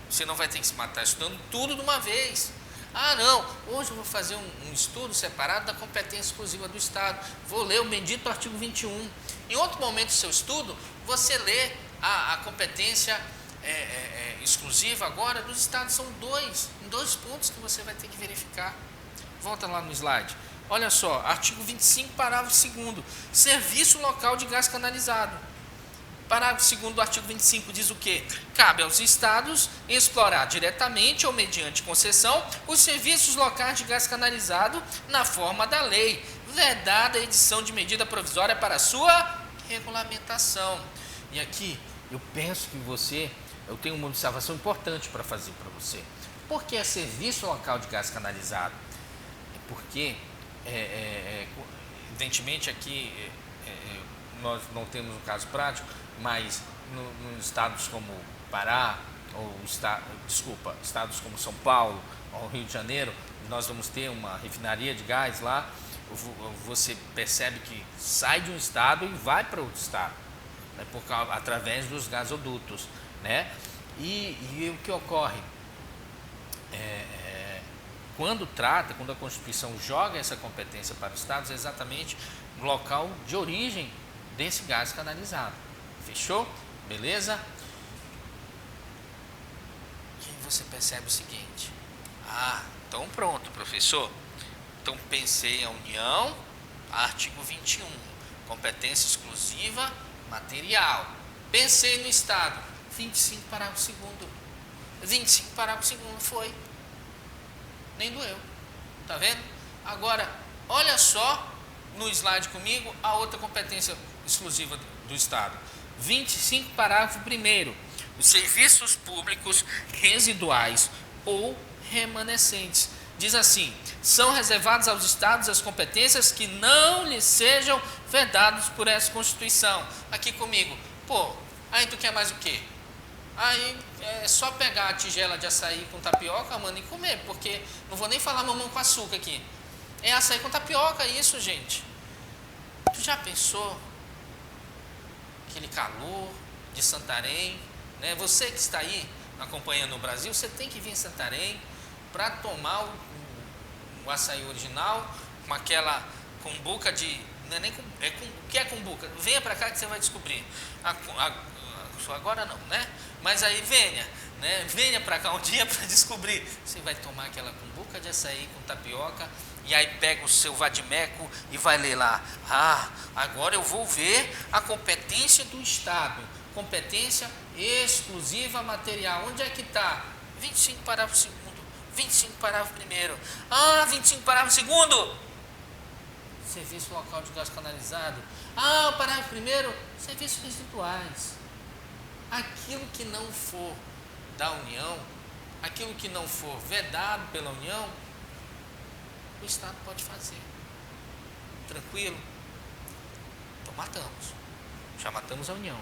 Você não vai ter que se matar estudando tudo de uma vez. Ah, não, hoje eu vou fazer um estudo separado da competência exclusiva do Estado. Vou ler o bendito artigo 21. Em outro momento do seu estudo, você lê a competência exclusiva agora dos Estados. São em dois pontos que você vai ter que verificar. Volta lá no slide. Olha só, artigo 25, parágrafo 2º. Serviço local de gás canalizado. Parágrafo 2º do artigo 25 diz o quê? Cabe aos estados explorar diretamente ou mediante concessão os serviços locais de gás canalizado na forma da lei, vedada a edição de medida provisória para sua regulamentação. E aqui eu penso que eu tenho uma observação importante para fazer para você. Por que é serviço local de gás canalizado? Porque, evidentemente, aqui nós não temos um caso prático, mas nos estados como Pará, estados como São Paulo ou Rio de Janeiro, nós vamos ter uma refinaria de gás lá. Você percebe que sai de um estado e vai para outro estado, né, através dos gasodutos, né? E o que ocorre? Quando a Constituição joga essa competência para os estados, é exatamente no local de origem desse gás canalizado. Fechou? Beleza? E aí você percebe o seguinte: então pronto, professor. Então pensei a União, artigo 21, competência exclusiva material. Pensei no Estado, 25 parágrafo 2º. 25 parágrafo 2º foi. Nem doeu. Tá vendo? Agora, olha só no slide comigo a outra competência exclusiva do Estado. 25 parágrafo 1º. Os serviços públicos residuais ou remanescentes. Diz assim: são reservados aos estados as competências que não lhes sejam vedadas por essa Constituição. Aqui comigo, aí tu quer mais o quê? Aí é só pegar a tigela de açaí com tapioca, mano, e comer, porque não vou nem falar mamão com açúcar aqui. É açaí com tapioca, isso, gente. Tu já pensou? Aquele calor de Santarém, né? Você que está aí acompanhando o Brasil, você tem que vir em Santarém para tomar o açaí original, com aquela cumbuca de... Não é nem o que é cumbuca? Venha para cá que você vai descobrir. Agora não, né? Mas aí venha para cá um dia para descobrir. Você vai tomar aquela cumbuca de açaí com tapioca, e aí pega o seu vadimeco e vai ler lá: agora eu vou ver a competência do Estado, competência exclusiva material. Onde é que está? 25 parágrafo 2º, 25 parágrafo 1º, 25 parágrafo 2º, serviço local de gás canalizado. O parágrafo 1º, serviços residuais. Aquilo que não for da União, aquilo que não for vedado pela União, o Estado pode fazer. Tranquilo? Então matamos. Já matamos a União.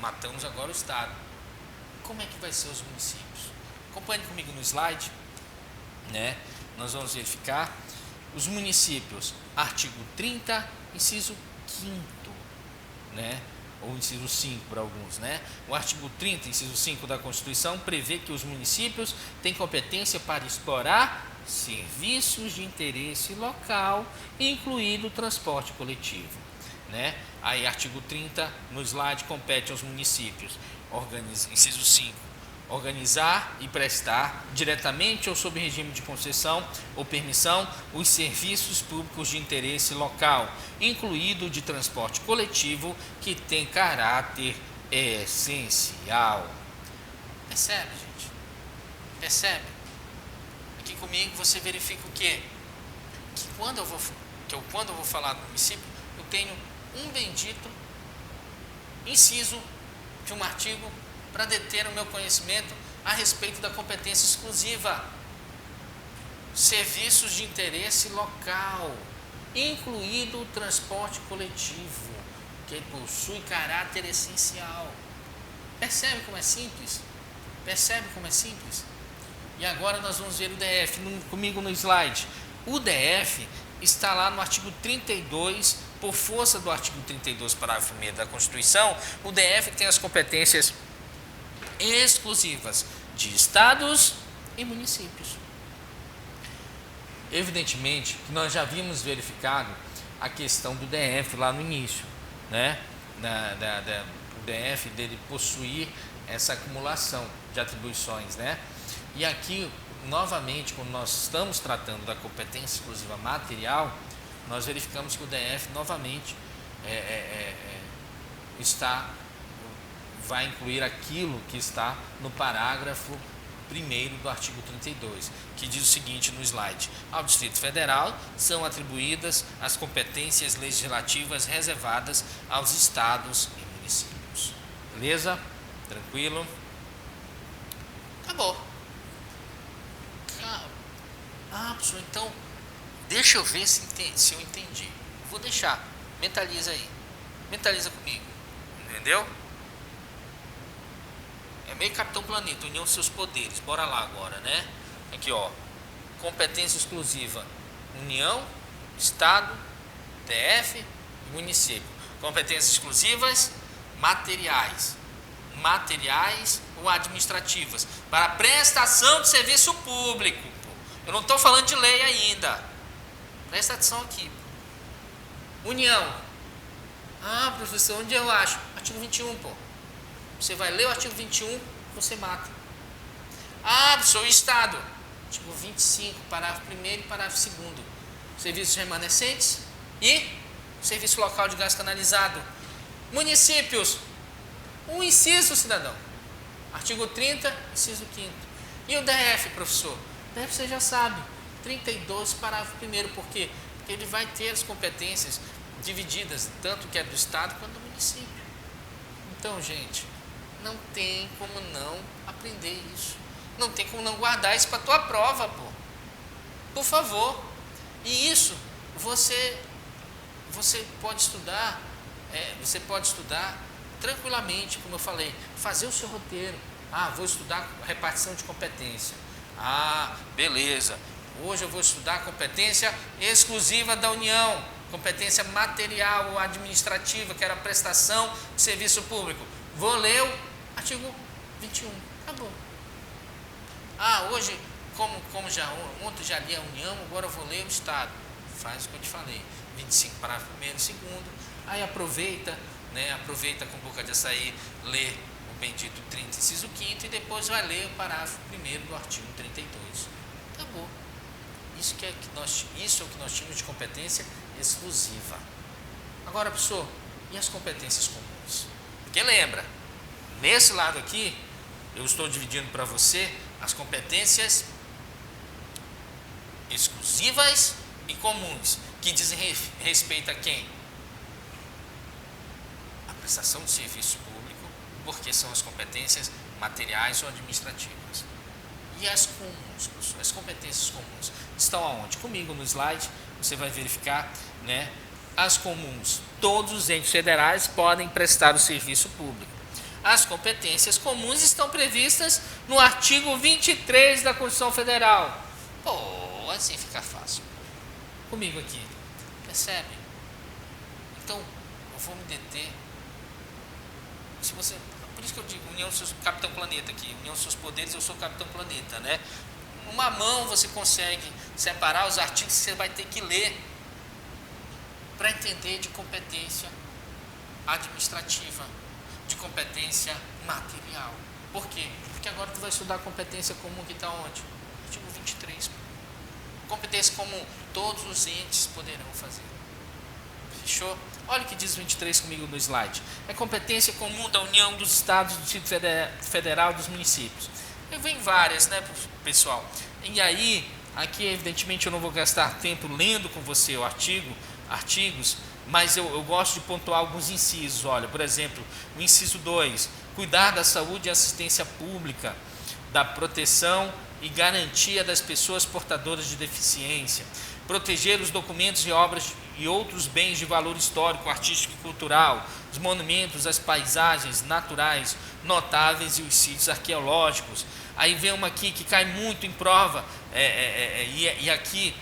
Matamos agora o Estado. Como é que vai ser os municípios? Acompanhe comigo no slide, né? Nós vamos verificar os municípios. Artigo 30, inciso 5º, né? Ou inciso 5 para alguns, né? O artigo 30, inciso 5 da Constituição prevê que os municípios têm competência para explorar serviços de interesse local, incluído o transporte coletivo, né? Aí, artigo 30, no slide, compete aos municípios, inciso 5, organizar e prestar, diretamente ou sob regime de concessão ou permissão, os serviços públicos de interesse local, incluído o de transporte coletivo, que tem caráter essencial. Percebe, gente? Percebe? Aqui comigo você verifica o quê? Que quando eu vou falar do município, eu tenho um bendito inciso de um artigo para deter o meu conhecimento a respeito da competência exclusiva. Serviços de interesse local, incluído o transporte coletivo, que possui caráter essencial. Percebe como é simples? Percebe como é simples? E agora nós vamos ver o DF, comigo no slide. O DF está lá no artigo 32, por força do artigo 32, parágrafo 1º da Constituição, o DF tem as competências exclusivas de estados e municípios. Evidentemente que nós já havíamos verificado a questão do DF lá no início, né? O DF dele possuir essa acumulação de atribuições, né? E aqui, novamente, quando nós estamos tratando da competência exclusiva material, nós verificamos que o DF novamente vai incluir aquilo que está no parágrafo 1º do artigo 32, que diz o seguinte no slide: ao Distrito Federal são atribuídas as competências legislativas reservadas aos estados e municípios. Beleza? Tranquilo? Acabou. Professor, então deixa eu ver se eu entendi. Vou deixar. Mentaliza aí. Mentaliza comigo. Entendeu? É meio Capitão Planeta, união dos seus poderes. Bora lá agora, né? Aqui, ó. Competência exclusiva: União, Estado, DF e município. Competências exclusivas: materiais ou administrativas, para prestação de serviço público. Eu não estou falando de lei ainda. Presta atenção aqui. União. Professor, onde eu acho? Artigo 21, pô. Você vai ler o artigo 21, você mata. Professor, o Estado. Artigo 25, parágrafo 1º e parágrafo 2º. Serviços remanescentes e serviço local de gás canalizado. Municípios. Um inciso, cidadão. Artigo 30, inciso 5º. E o DF, professor? O DF você já sabe. 32, parágrafo 1º. Por quê? Porque ele vai ter as competências divididas, tanto que é do Estado quanto do município. Então, gente, não tem como não aprender isso. Não tem como não guardar isso para a tua prova, pô. Por favor. E isso, você pode estudar, tranquilamente, como eu falei, fazer o seu roteiro. Vou estudar repartição de competência. Beleza. Hoje eu vou estudar competência exclusiva da União, competência material ou administrativa, que era a prestação de serviço público. Vou ler o artigo 21. Acabou. Hoje, como ontem já li a União, agora eu vou ler o Estado. Faz o que eu te falei. 25, parágrafo 1º e 2º. Aí aproveita com boca de açaí, lê o bendito 30, inciso 5º, e depois vai ler o parágrafo 1º do artigo 32. Acabou. Isso é o que nós tínhamos de competência exclusiva. Agora, professor, e as competências comuns? Porque lembra, nesse lado aqui, eu estou dividindo para você as competências exclusivas e comuns, que dizem respeito a quem? A prestação de serviço público, porque são as competências materiais ou administrativas. E as comuns, professor, as competências comuns estão aonde? Comigo no slide, você vai verificar, né? As comuns, todos os entes federais podem prestar o serviço público. As competências comuns estão previstas no artigo 23 da Constituição Federal. Assim fica fácil. Comigo aqui, percebe? Então, eu vou me deter. Por isso que eu digo, união dos seus, Capitão Planeta aqui, união dos seus poderes, eu sou Capitão Planeta, né? Uma mão você consegue separar os artigos que você vai ter que ler para entender de competência administrativa, de competência material. Por quê? Porque agora tu vai estudar a competência comum que está onde? Artigo 23. Competência comum, todos os entes poderão fazer. Fechou? Olha o que diz o 23 comigo no slide. É competência comum da União, dos Estados, do Distrito Federal, dos municípios. Eu venho várias, né, pessoal? E aí, aqui evidentemente eu não vou gastar tempo lendo com você o artigos, mas eu gosto de pontuar alguns incisos. Olha, por exemplo, o inciso 2, cuidar da saúde e assistência pública, da proteção e garantia das pessoas portadoras de deficiência, proteger os documentos e obras e outros bens de valor histórico, artístico e cultural, os monumentos, as paisagens naturais notáveis e os sítios arqueológicos. Aí vem uma aqui que cai muito em prova, e aqui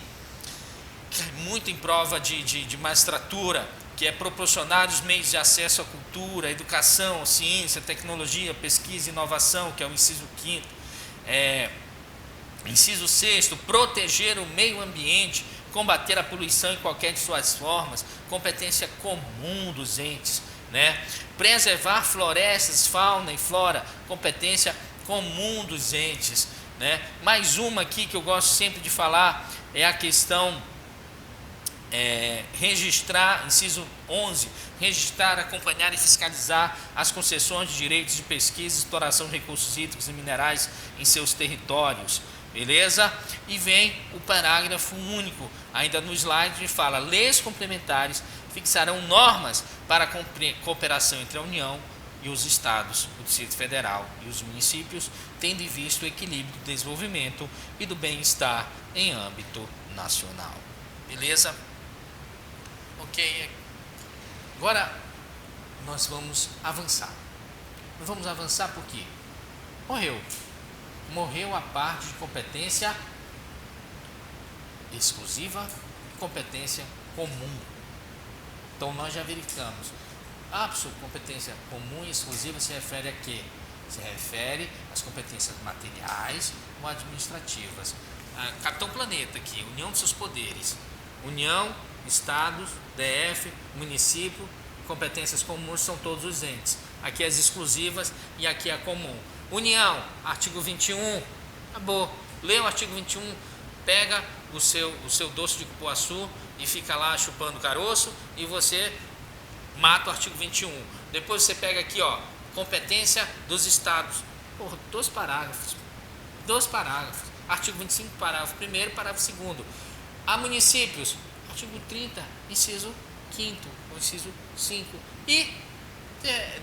cai muito em prova de magistratura, que é proporcionar os meios de acesso à cultura, à educação, à ciência, à tecnologia, pesquisa e inovação, que é o inciso 5º. Inciso 6º, proteger o meio ambiente, combater a poluição em qualquer de suas formas, competência comum dos entes, né? Preservar florestas, fauna e flora, competência comum dos entes, né? Mais uma aqui que eu gosto sempre de falar é a questão registrar, inciso 11, registrar, acompanhar e fiscalizar as concessões de direitos de pesquisa e exploração de recursos hídricos e minerais em seus territórios, beleza? E vem o parágrafo único, ainda no slide, que fala: leis complementares fixarão normas para a cooperação entre a União e os Estados, o Distrito Federal e os municípios, tendo em vista o equilíbrio do desenvolvimento e do bem-estar em âmbito nacional. Beleza? Ok. Agora nós vamos avançar. Nós vamos avançar porque morreu a parte de competência exclusiva e competência comum. Então nós já verificamos. Professor, competência comum e exclusiva se refere a quê? Se refere às competências materiais ou administrativas. Capitão Planeta aqui, união dos seus poderes. União, Estados, DF, município, competências comuns são todos os entes. Aqui as exclusivas e aqui a comum. União, artigo 21, acabou. Lê o artigo 21, pega o seu doce de cupuaçu e fica lá chupando caroço e você mata o artigo 21. Depois você pega aqui, competência dos estados. Dois parágrafos. Artigo 25, parágrafo 1º, parágrafo 2º. A municípios, artigo 30, inciso 5º, ou inciso 5. E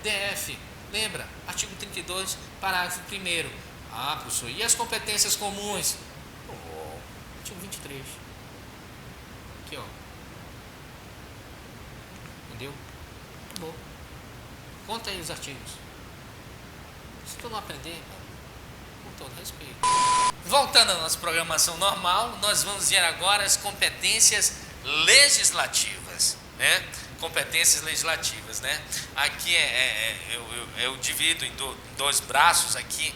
DF, lembra? Artigo 32, parágrafo 1º. Professor, e as competências comuns? Artigo 23. Aqui, Entendeu? Bom. Conta aí os artigos. Se tu não aprender, com todo respeito. Voltando à nossa programação normal, nós vamos ver agora as competências legislativas, né? Competências legislativas, né? Aqui eu divido em dois braços aqui,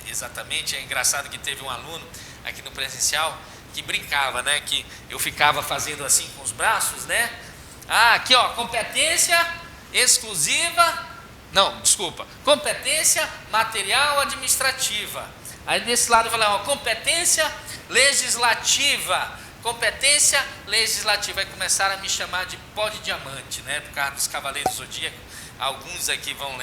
exatamente. É engraçado que teve um aluno aqui no presencial que brincava, né? Que eu ficava fazendo assim com os braços, né? Aqui, competência exclusiva, competência material administrativa. Aí desse lado eu falei, competência legislativa. Aí começaram a me chamar de pó de diamante, né? Por causa dos Cavaleiros do Zodíaco. Alguns aqui vão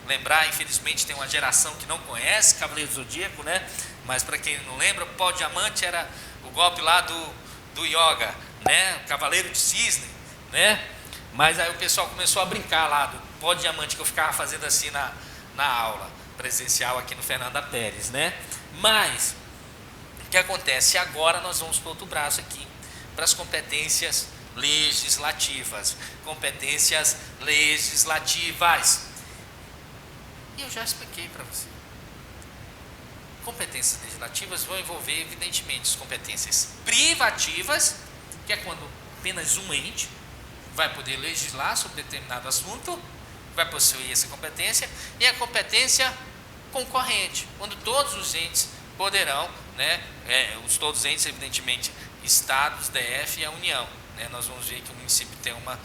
lembrar, infelizmente tem uma geração que não conhece Cavaleiros do Zodíaco, né? Mas para quem não lembra, o pó de diamante era o golpe lá do yoga, né? O Cavaleiro de Cisne, né? Mas aí o pessoal começou a brincar lá do pó de diamante que eu ficava fazendo assim na aula presencial aqui no Fernanda Pérez, né? Mas o que acontece? Agora nós vamos para outro braço aqui, para as competências legislativas. Competências legislativas. E eu já expliquei para você. Competências legislativas vão envolver, evidentemente, as competências privativas, que é quando apenas um ente vai poder legislar sobre determinado assunto, vai possuir essa competência, e a competência concorrente, quando todos os entes poderão, né, todos os entes, evidentemente, estados, DF e a União, né, nós vamos ver que o município tem uma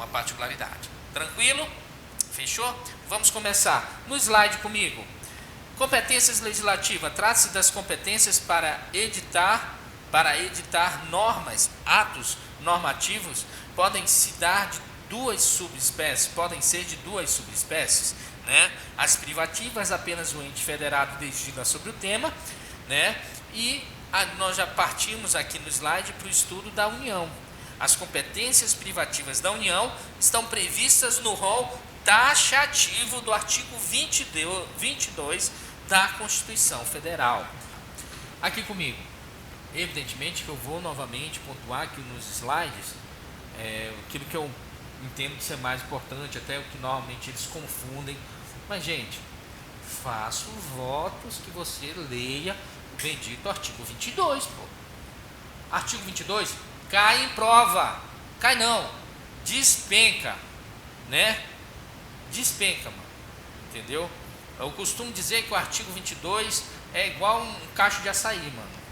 particularidade. Tranquilo? Fechou? Vamos começar. No slide comigo. Competências legislativas. Trata-se das competências para editar normas, atos normativos, podem ser de duas subespécies, né? As privativas, apenas o ente federado legisla sobre o tema, né? E nós já partimos aqui no slide para o estudo da União. As competências privativas da União estão previstas no rol taxativo do artigo 22 da Constituição Federal. Aqui comigo. Evidentemente que eu vou novamente pontuar aqui nos slides aquilo que eu entendo ser mais importante, até o que normalmente eles confundem. Mas, gente, faço votos que você leia o bendito artigo 22, pô. Artigo 22 cai em prova. Cai não, despenca, né? Despenca, mano. Entendeu? Eu costumo dizer que o artigo 22 é igual um cacho de açaí, mano.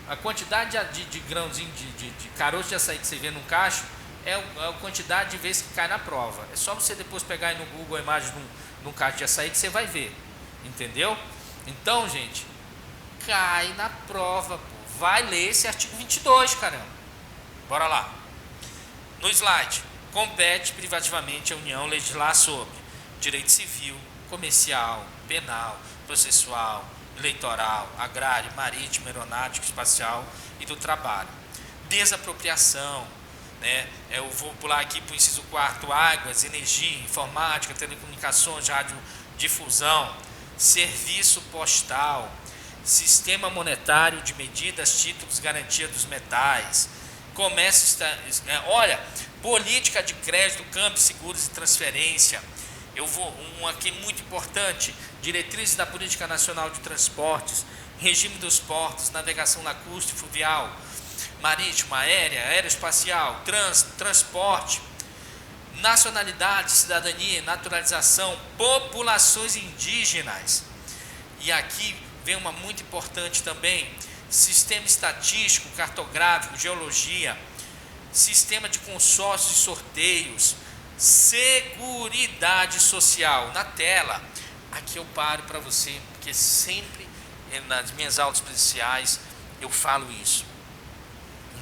A quantidade de grãozinho de caroço de açaí que você vê num cacho é a quantidade de vezes que cai na prova. É só você depois pegar aí no Google a imagem de um cacho de açaí que você vai ver. Entendeu? Então, gente, cai na prova, pô. Vai ler esse artigo 22, caramba. Bora lá. No slide, compete privativamente à União legislar sobre direito civil, comercial, penal, processual, eleitoral, agrário, marítimo, aeronáutico, espacial e do trabalho. Desapropriação, né? Eu vou pular aqui para o inciso 4, águas, energia, informática, telecomunicações, radiodifusão, serviço postal, sistema monetário de medidas, títulos, garantia dos metais, comércio, olha, política de crédito, câmbio, seguros e transferência. Eu vou, um aqui muito importante, diretrizes da política nacional de transportes, regime dos portos, navegação lacustre, fluvial, marítima, aérea, aeroespacial, transporte, nacionalidade, cidadania, naturalização, populações indígenas. E aqui vem uma muito importante também, sistema estatístico, cartográfico, geologia, sistema de consórcios e sorteios, seguridade social. Na tela, aqui eu paro para você, porque sempre nas minhas aulas presenciais eu falo isso.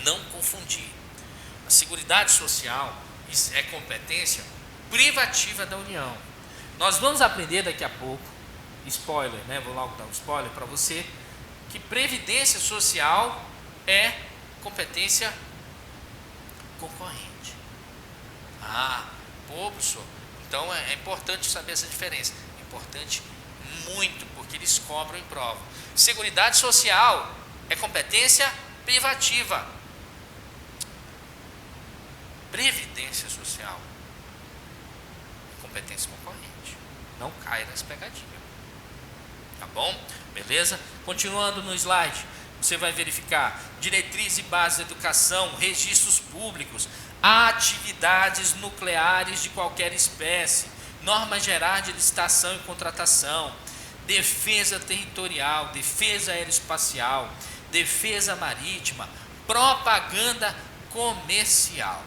Não confundir. A seguridade social é competência privativa da União. Nós vamos aprender daqui a pouco, spoiler, né? Vou logo dar um spoiler para você, que previdência social é competência concorrente. Professor, então é importante saber essa diferença. É importante muito, porque eles cobram em prova. Seguridade social é competência privativa. Previdência social é competência concorrente. Não caia nessa pegadinha. Tá bom? Beleza? Continuando no slide, você vai verificar diretriz e base da educação, registros públicos, atividades nucleares de qualquer espécie, normas gerais de licitação e contratação, defesa territorial, defesa aeroespacial, defesa marítima, propaganda comercial.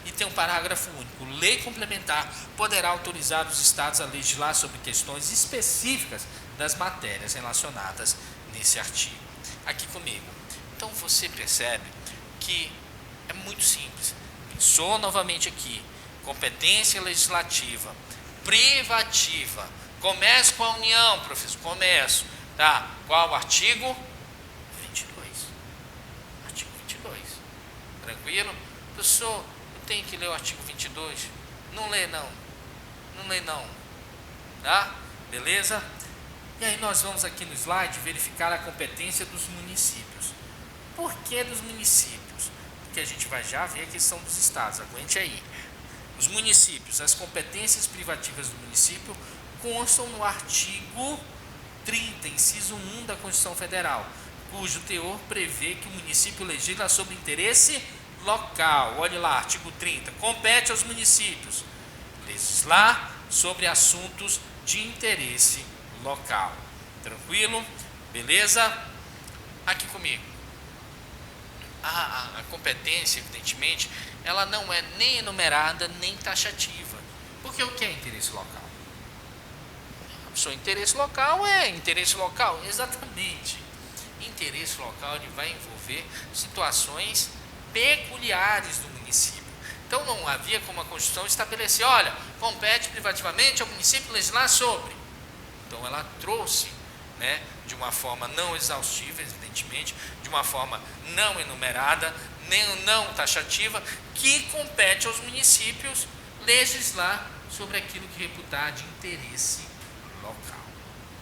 E tem um parágrafo único. Lei complementar poderá autorizar os estados a legislar sobre questões específicas das matérias relacionadas nesse artigo. Aqui comigo. Então você percebe que é muito simples. Pensou novamente aqui. Competência legislativa, privativa. Começo com a União, professor. Começo. Tá? Qual o artigo? 22. Artigo 22. Tranquilo? Professor, eu tenho que ler o artigo 22? Não lê não. Não lê não. Tá? Beleza? E aí nós vamos aqui no slide verificar a competência dos municípios. Por que dos municípios? Porque a gente vai já ver a questão dos estados. Aguente aí. Os municípios, as competências privativas do município constam no artigo 30, inciso 1 da Constituição Federal, cujo teor prevê que o município legisla sobre interesse local. Olhe lá, artigo 30. Compete aos municípios legislar sobre assuntos de interesse local. Tranquilo? Beleza? Aqui comigo. A competência, evidentemente, ela não é nem enumerada, nem taxativa. Porque o que é interesse local? Seu interesse local é interesse local? Exatamente. Interesse local ele vai envolver situações peculiares do município. Então não havia como a Constituição estabelecer, olha, compete privativamente ao município legislar sobre. Então ela trouxe, né, de uma forma não exaustiva, evidentemente, de uma forma não enumerada, nem não taxativa, que compete aos municípios legislar sobre aquilo que reputar de interesse local.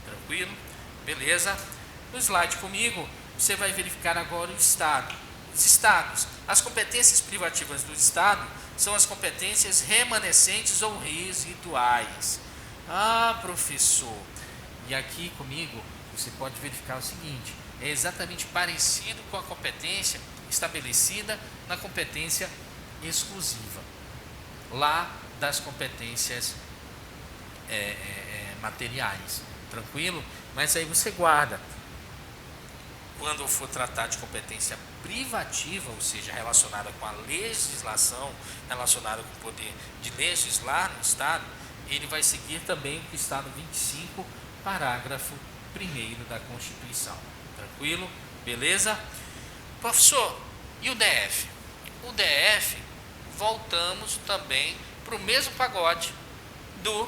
Tranquilo? Beleza? No slide comigo, você vai verificar agora o Estado. Os Estados. As competências privativas do Estado são as competências remanescentes ou residuais. Professor, e aqui comigo você pode verificar o seguinte, é exatamente parecido com a competência estabelecida na competência exclusiva, lá das competências materiais, tranquilo? Mas aí você guarda, quando eu for tratar de competência privativa, ou seja, relacionada com a legislação, relacionada com o poder de legislar no Estado, ele vai seguir também o Estado 25, parágrafo 1º da Constituição. Tranquilo? Beleza? Professor, e o DF? O DF voltamos também para o mesmo pagode do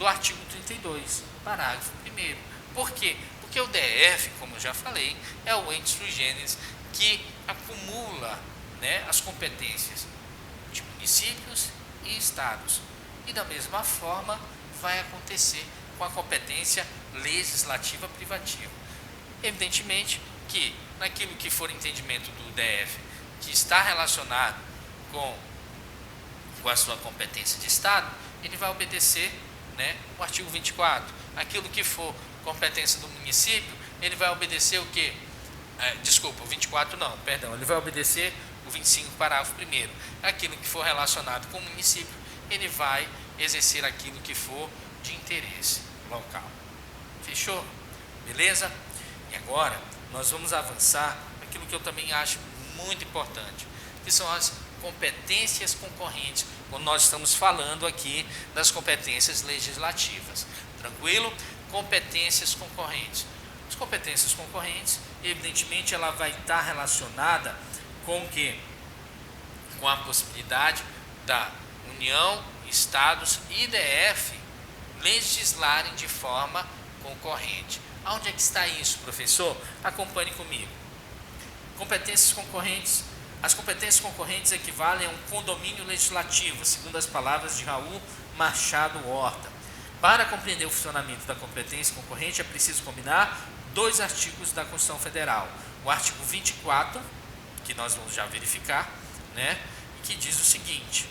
artigo 32, parágrafo 1º. Por quê? Porque o DF, como eu já falei, é o ente sui generis que acumula, né, as competências de municípios e estados. E da mesma forma vai acontecer com a competência legislativa privativa. Evidentemente que naquilo que for entendimento do DF, que está relacionado com a sua competência de estado, ele vai obedecer, né, o artigo 24. Aquilo que for competência do município, ele vai obedecer o quê? O 24 não, perdão, ele vai obedecer o 25, parágrafo 1º. Aquilo que for relacionado com o município, ele vai exercer aquilo que for de interesse local. Fechou? Beleza? E agora, nós vamos avançar aquilo que eu também acho muito importante, que são as competências concorrentes, quando nós estamos falando aqui das competências legislativas. Tranquilo? Competências concorrentes. As competências concorrentes, evidentemente, ela vai estar relacionada com o quê? Com a possibilidade da União, Estados e DF legislarem de forma concorrente. Aonde é que está isso, professor? Acompanhe comigo. Competências concorrentes. As competências concorrentes equivalem a um condomínio legislativo, segundo as palavras de Raul Machado Horta. Para compreender o funcionamento da competência concorrente, é preciso combinar dois artigos da Constituição Federal. O artigo 24, que nós vamos já verificar, né, que diz o seguinte: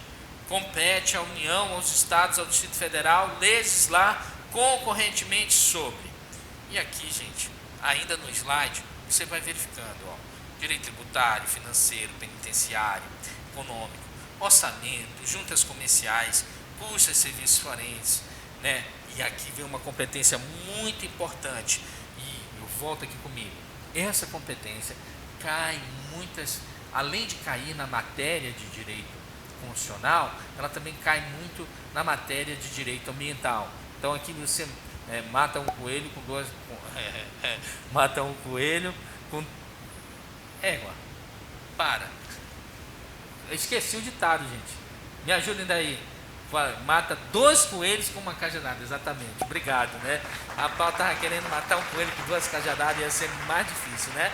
compete à União, aos Estados, ao Distrito Federal legislar concorrentemente sobre. E aqui, gente, ainda no slide, você vai verificando, ó, direito tributário, financeiro, penitenciário, econômico, orçamento, juntas comerciais, custas e serviços forenses, né? E aqui vem uma competência muito importante, e eu volto aqui comigo. Essa competência cai em muitas, além de cair na matéria de direito constitucional, ela também cai muito na matéria de direito ambiental. Então aqui você mata um coelho com duas, mata um coelho com égua. Para. Eu esqueci o ditado, gente. Me ajudem daí. Mata dois coelhos com uma cajadada. Exatamente. Obrigado, né? A Paula estava querendo matar um coelho com duas cajadadas, ia ser mais difícil, né?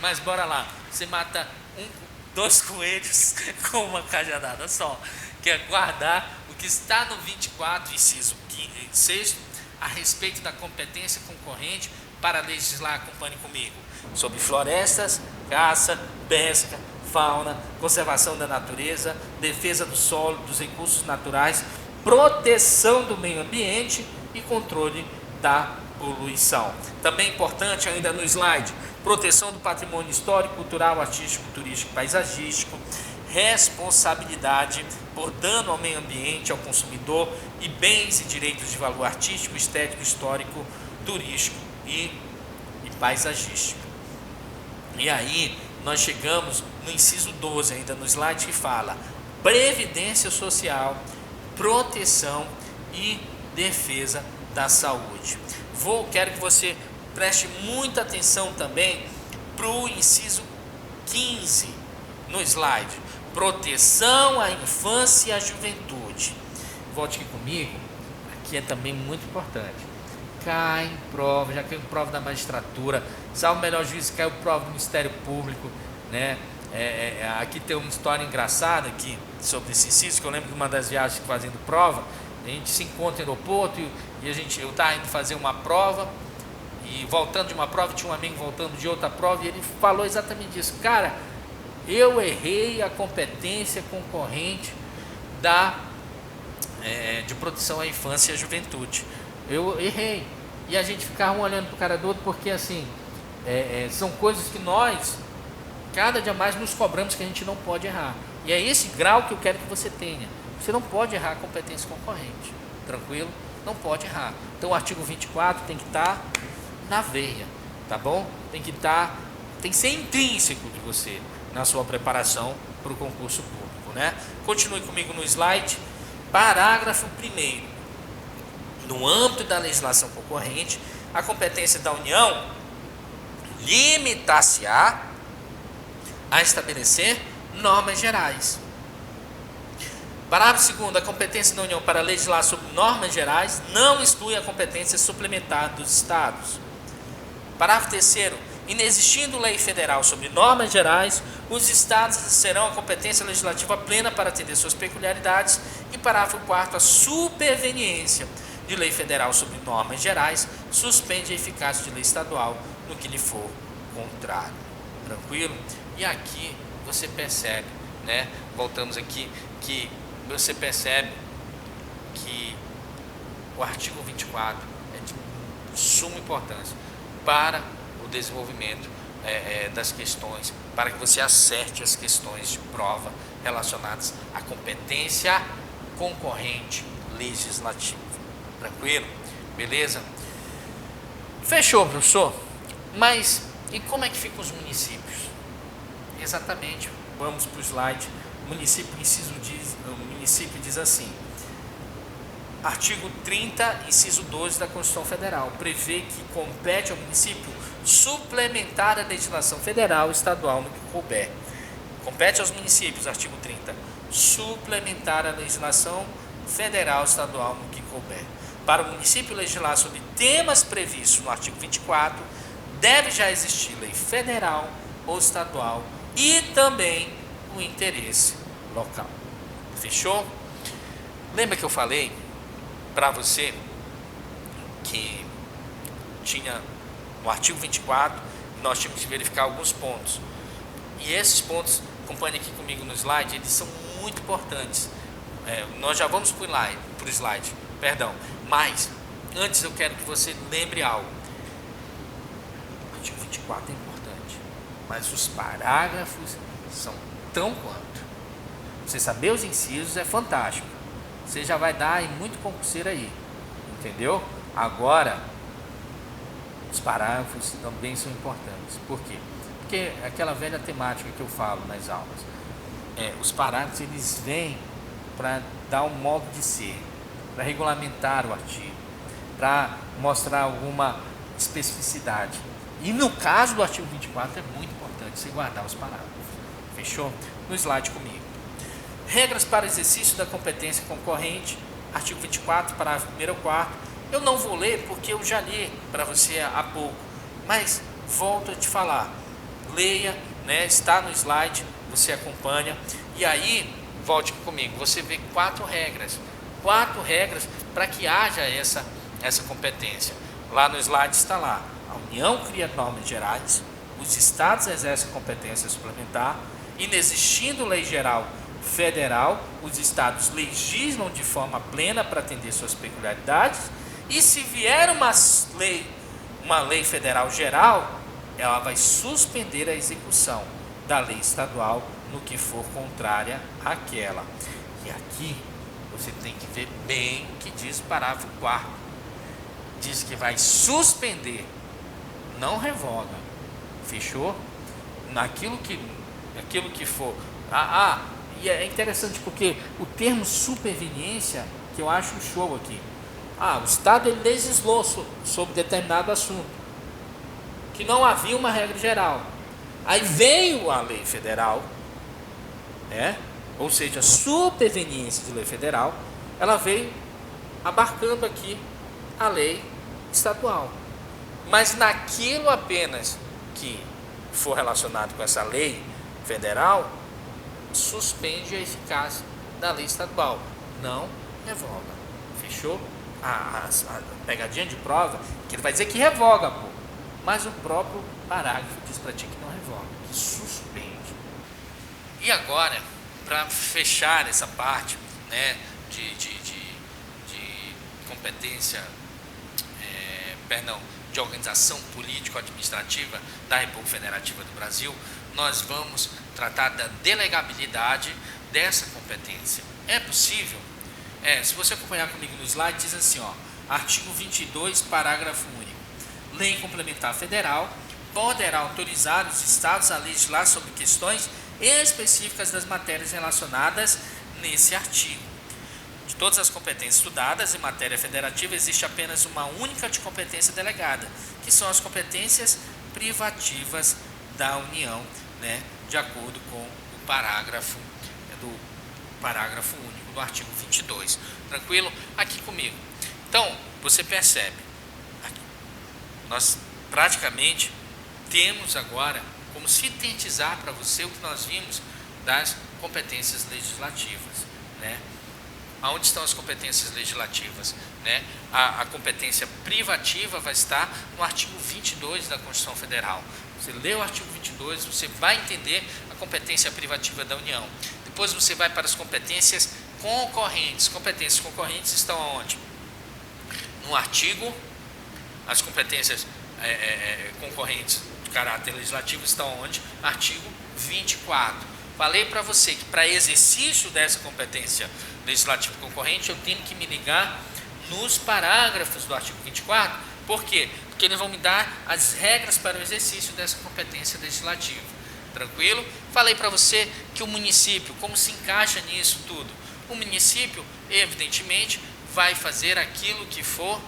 Mas bora lá. Você mata dois coelhos com uma cajadada só. Que é guardar o que está no 24, inciso 6, a respeito da competência concorrente para legislar, acompanhe comigo, sobre florestas, caça, pesca, fauna, conservação da natureza, defesa do solo, dos recursos naturais, proteção do meio ambiente e controle da poluição. Também importante ainda no slide, proteção do patrimônio histórico, cultural, artístico, turístico, paisagístico, responsabilidade por dano ao meio ambiente, ao consumidor e bens e direitos de valor artístico, estético, histórico, turístico e paisagístico. E aí nós chegamos no inciso 12, ainda no slide, que fala previdência social, proteção e defesa da saúde. Quero que você preste muita atenção também para o inciso 15 no slide, proteção à infância e à juventude. Volte aqui comigo, aqui é também muito importante. Cai em prova, já caiu em prova da magistratura, salvo o melhor juízo, caiu em prova do Ministério Público, né? Aqui tem uma história engraçada aqui sobre esse inciso, que eu lembro de uma das viagens fazendo prova, a gente se encontra no aeroporto e eu estava indo fazer uma prova, e voltando de uma prova, tinha um amigo voltando de outra prova, e ele falou exatamente isso: cara, eu errei a competência concorrente de proteção à infância e à juventude. Eu errei. E a gente ficava um olhando para o cara do outro, porque assim, são coisas que nós, cada dia mais, nos cobramos que a gente não pode errar. E é esse grau que eu quero que você tenha. Você não pode errar a competência concorrente. Tranquilo? Não pode errar. Então o artigo 24 tem que estar na veia, tá bom? Tem que ser intrínseco de você na sua preparação para o concurso público, né? Continue comigo no slide. Parágrafo 1º. No âmbito da legislação concorrente, a competência da União limitar-se-á a estabelecer normas gerais. Parágrafo segundo, a competência da União para legislar sobre normas gerais não exclui a competência suplementar dos Estados. Parágrafo terceiro, inexistindo lei federal sobre normas gerais, os Estados exercerão a competência legislativa plena para atender suas peculiaridades. E parágrafo quarto, a superveniência de lei federal sobre normas gerais suspende a eficácia de lei estadual no que lhe for contrário. Tranquilo? E aqui você percebe, né? Voltamos aqui, que você percebe que o artigo 24 é de suma importância para o desenvolvimento das questões, para que você acerte as questões de prova relacionadas à competência concorrente legislativa. Tranquilo? Beleza? Fechou, professor? Mas e como é que ficam os municípios? Exatamente, vamos para o slide. O município diz assim: artigo 30, inciso 12 da Constituição Federal, prevê que compete ao município suplementar a legislação federal e estadual no que couber. Compete aos municípios, artigo 30, suplementar a legislação federal e estadual no que couber. Para o município legislar sobre temas previstos no artigo 24, deve já existir lei federal ou estadual e também o interesse local. Fechou? Lembra que eu falei para você que tinha no artigo 24, nós tínhamos que verificar alguns pontos. E esses pontos, acompanhe aqui comigo no slide, eles são muito importantes. Nós já vamos para o slide, perdão. Mas, antes eu quero que você lembre algo. O artigo 24 é importante, mas os parágrafos são tão quanto. Você saber os incisos é fantástico. Você já vai dar muito concurseiro aí, entendeu? Agora, os parágrafos também são importantes. Por quê? Porque é aquela velha temática que eu falo nas aulas. Os parágrafos, eles vêm para dar um modo de ser, para regulamentar o artigo, para mostrar alguma especificidade. E no caso do artigo 24 é muito importante você guardar os parágrafos. Fechou? No slide comigo. Regras para exercício da competência concorrente, artigo 24, parágrafo 1º ao 4º. Eu não vou ler porque eu já li para você há pouco, mas volto a te falar. Leia, né? Está no slide, você acompanha. E aí, volte comigo, você vê 4 regras. 4 regras para que haja essa competência. Lá no slide está lá. A União cria normas gerais, os Estados exercem competência suplementar, inexistindo lei geral federal, os Estados legislam de forma plena para atender suas peculiaridades, e se vier uma lei federal geral, ela vai suspender a execução da lei estadual no que for contrária àquela. E aqui você tem que ver bem o que diz o parágrafo 4º. Diz que vai suspender, não revoga. Fechou? Aquilo que for. E é interessante porque o termo superveniência, que eu acho um show aqui. O Estado ele legislou sobre determinado assunto, que não havia uma regra geral. Aí veio a lei federal, né? Ou seja, a superveniência de lei federal, ela veio abarcando aqui a lei estadual. Mas naquilo apenas que for relacionado com essa lei federal, suspende a eficácia da lei estadual, não revoga. Fechou? A pegadinha de prova, que ele vai dizer que revoga, pô. Mas o próprio parágrafo diz para ti que não revoga, que suspende. E agora, para fechar essa parte, né, de competência, de organização político-administrativa da República Federativa do Brasil, nós vamos tratar da delegabilidade dessa competência. É possível? Se você acompanhar comigo no slide, diz assim, artigo 22, parágrafo único. Lei complementar federal poderá autorizar os estados a legislar sobre questões específicas das matérias relacionadas nesse artigo. De todas as competências estudadas em matéria federativa, existe apenas uma única de competência delegada, que são as competências privativas da União, né, de acordo com o parágrafo parágrafo único do artigo 22. Tranquilo? Aqui comigo. Então, você percebe, aqui, nós praticamente temos agora como sintetizar para você o que nós vimos das competências legislativas, né? Aonde estão as competências legislativas, né? A competência privativa vai estar no artigo 22 da Constituição Federal. Você lê o artigo 22, você vai entender a competência privativa da União. Depois você vai para as competências concorrentes. Competências concorrentes estão onde? No artigo, as competências concorrentes de caráter legislativo estão onde? Artigo 24. Falei para você que para exercício dessa competência legislativa concorrente eu tenho que me ligar nos parágrafos do artigo 24. Por quê? Porque eles vão me dar as regras para o exercício dessa competência legislativa. Tranquilo? Falei para você que o município, como se encaixa nisso tudo? O município, evidentemente, vai fazer aquilo que for,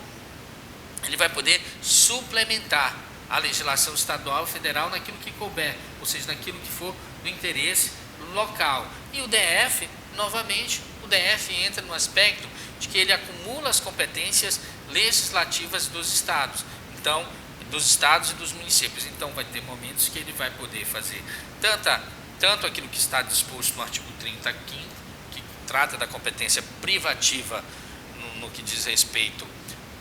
ele vai poder suplementar a legislação estadual e federal naquilo que couber, ou seja, naquilo que for do interesse local. E o DF, novamente, o DF entra no aspecto de que ele acumula as competências legislativas dos estados, então, dos estados e dos municípios. Então, vai ter momentos que ele vai poder fazer tanto aquilo que está disposto no artigo 30, que trata da competência privativa no que diz respeito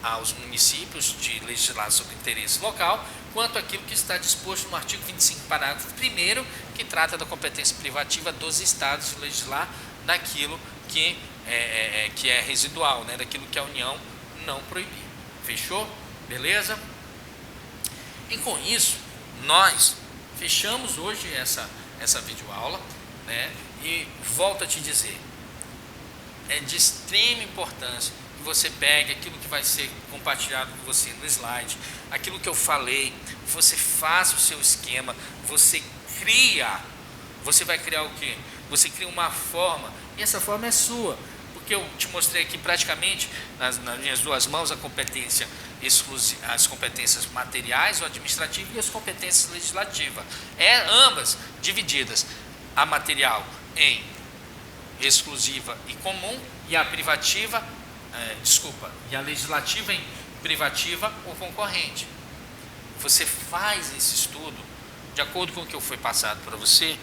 aos municípios de legislar sobre interesse local, quanto aquilo que está disposto no artigo 25, parágrafo 1º, que trata da competência privativa dos estados de legislar naquilo que é residual, né, daquilo que a União não proibir. Fechou? Beleza? E com isso, nós fechamos hoje essa videoaula, né, e volto a te dizer, é de extrema importância que você pegue aquilo que vai ser compartilhado com você no slide, aquilo que eu falei, você faça o seu esquema, você vai criar o quê? Você cria uma forma, e essa forma é sua, porque eu te mostrei aqui praticamente, nas minhas duas mãos, a competência exclusiva, as competências materiais ou administrativas e as competências legislativas, ambas divididas, a material em exclusiva e comum, e a privativa, e a legislativa em privativa ou concorrente. Você faz esse estudo de acordo com o que foi passado para você,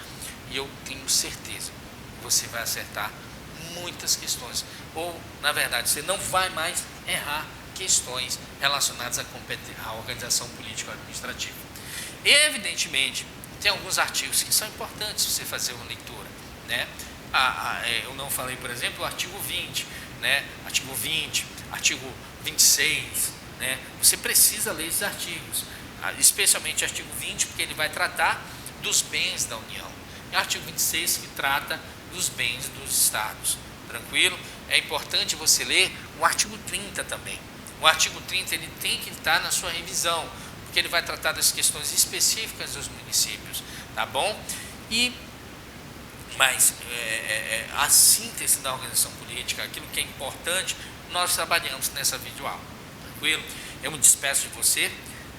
e eu tenho certeza que você vai acertar muitas questões, ou na verdade você não vai mais errar questões relacionadas à organização político-administrativa. Evidentemente, tem alguns artigos que são importantes você fazer uma leitura, né? Eu não falei, por exemplo, o artigo 20, né? Artigo 20, artigo 26, né? Você precisa ler esses artigos, especialmente o artigo 20, porque ele vai tratar dos bens da União, e o artigo 26 que trata dos bens dos estados. Tranquilo? É importante você ler o artigo 30 também. O artigo 30 ele tem que estar na sua revisão, porque ele vai tratar das questões específicas dos municípios, tá bom? Mas a síntese da organização política, aquilo que é importante, nós trabalhamos nessa videoaula. Tranquilo? Eu me despeço de você,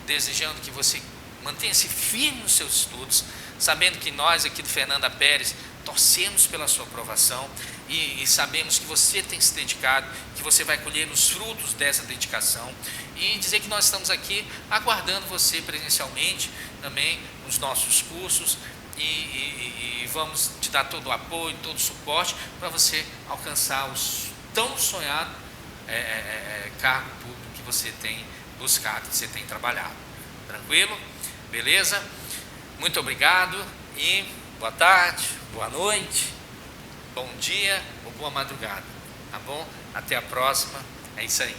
desejando que você mantenha-se firme nos seus estudos, sabendo que nós aqui do Fernanda Pérez torcemos pela sua aprovação e sabemos que você tem se dedicado, que você vai colher os frutos dessa dedicação, e dizer que nós estamos aqui aguardando você presencialmente também nos nossos cursos, e vamos te dar todo o apoio, todo o suporte para você alcançar o tão sonhado cargo público que você tem buscado, que você tem trabalhado. Tranquilo? Beleza? Muito obrigado e boa tarde, boa noite, bom dia ou boa madrugada, tá bom? Até a próxima, é isso aí.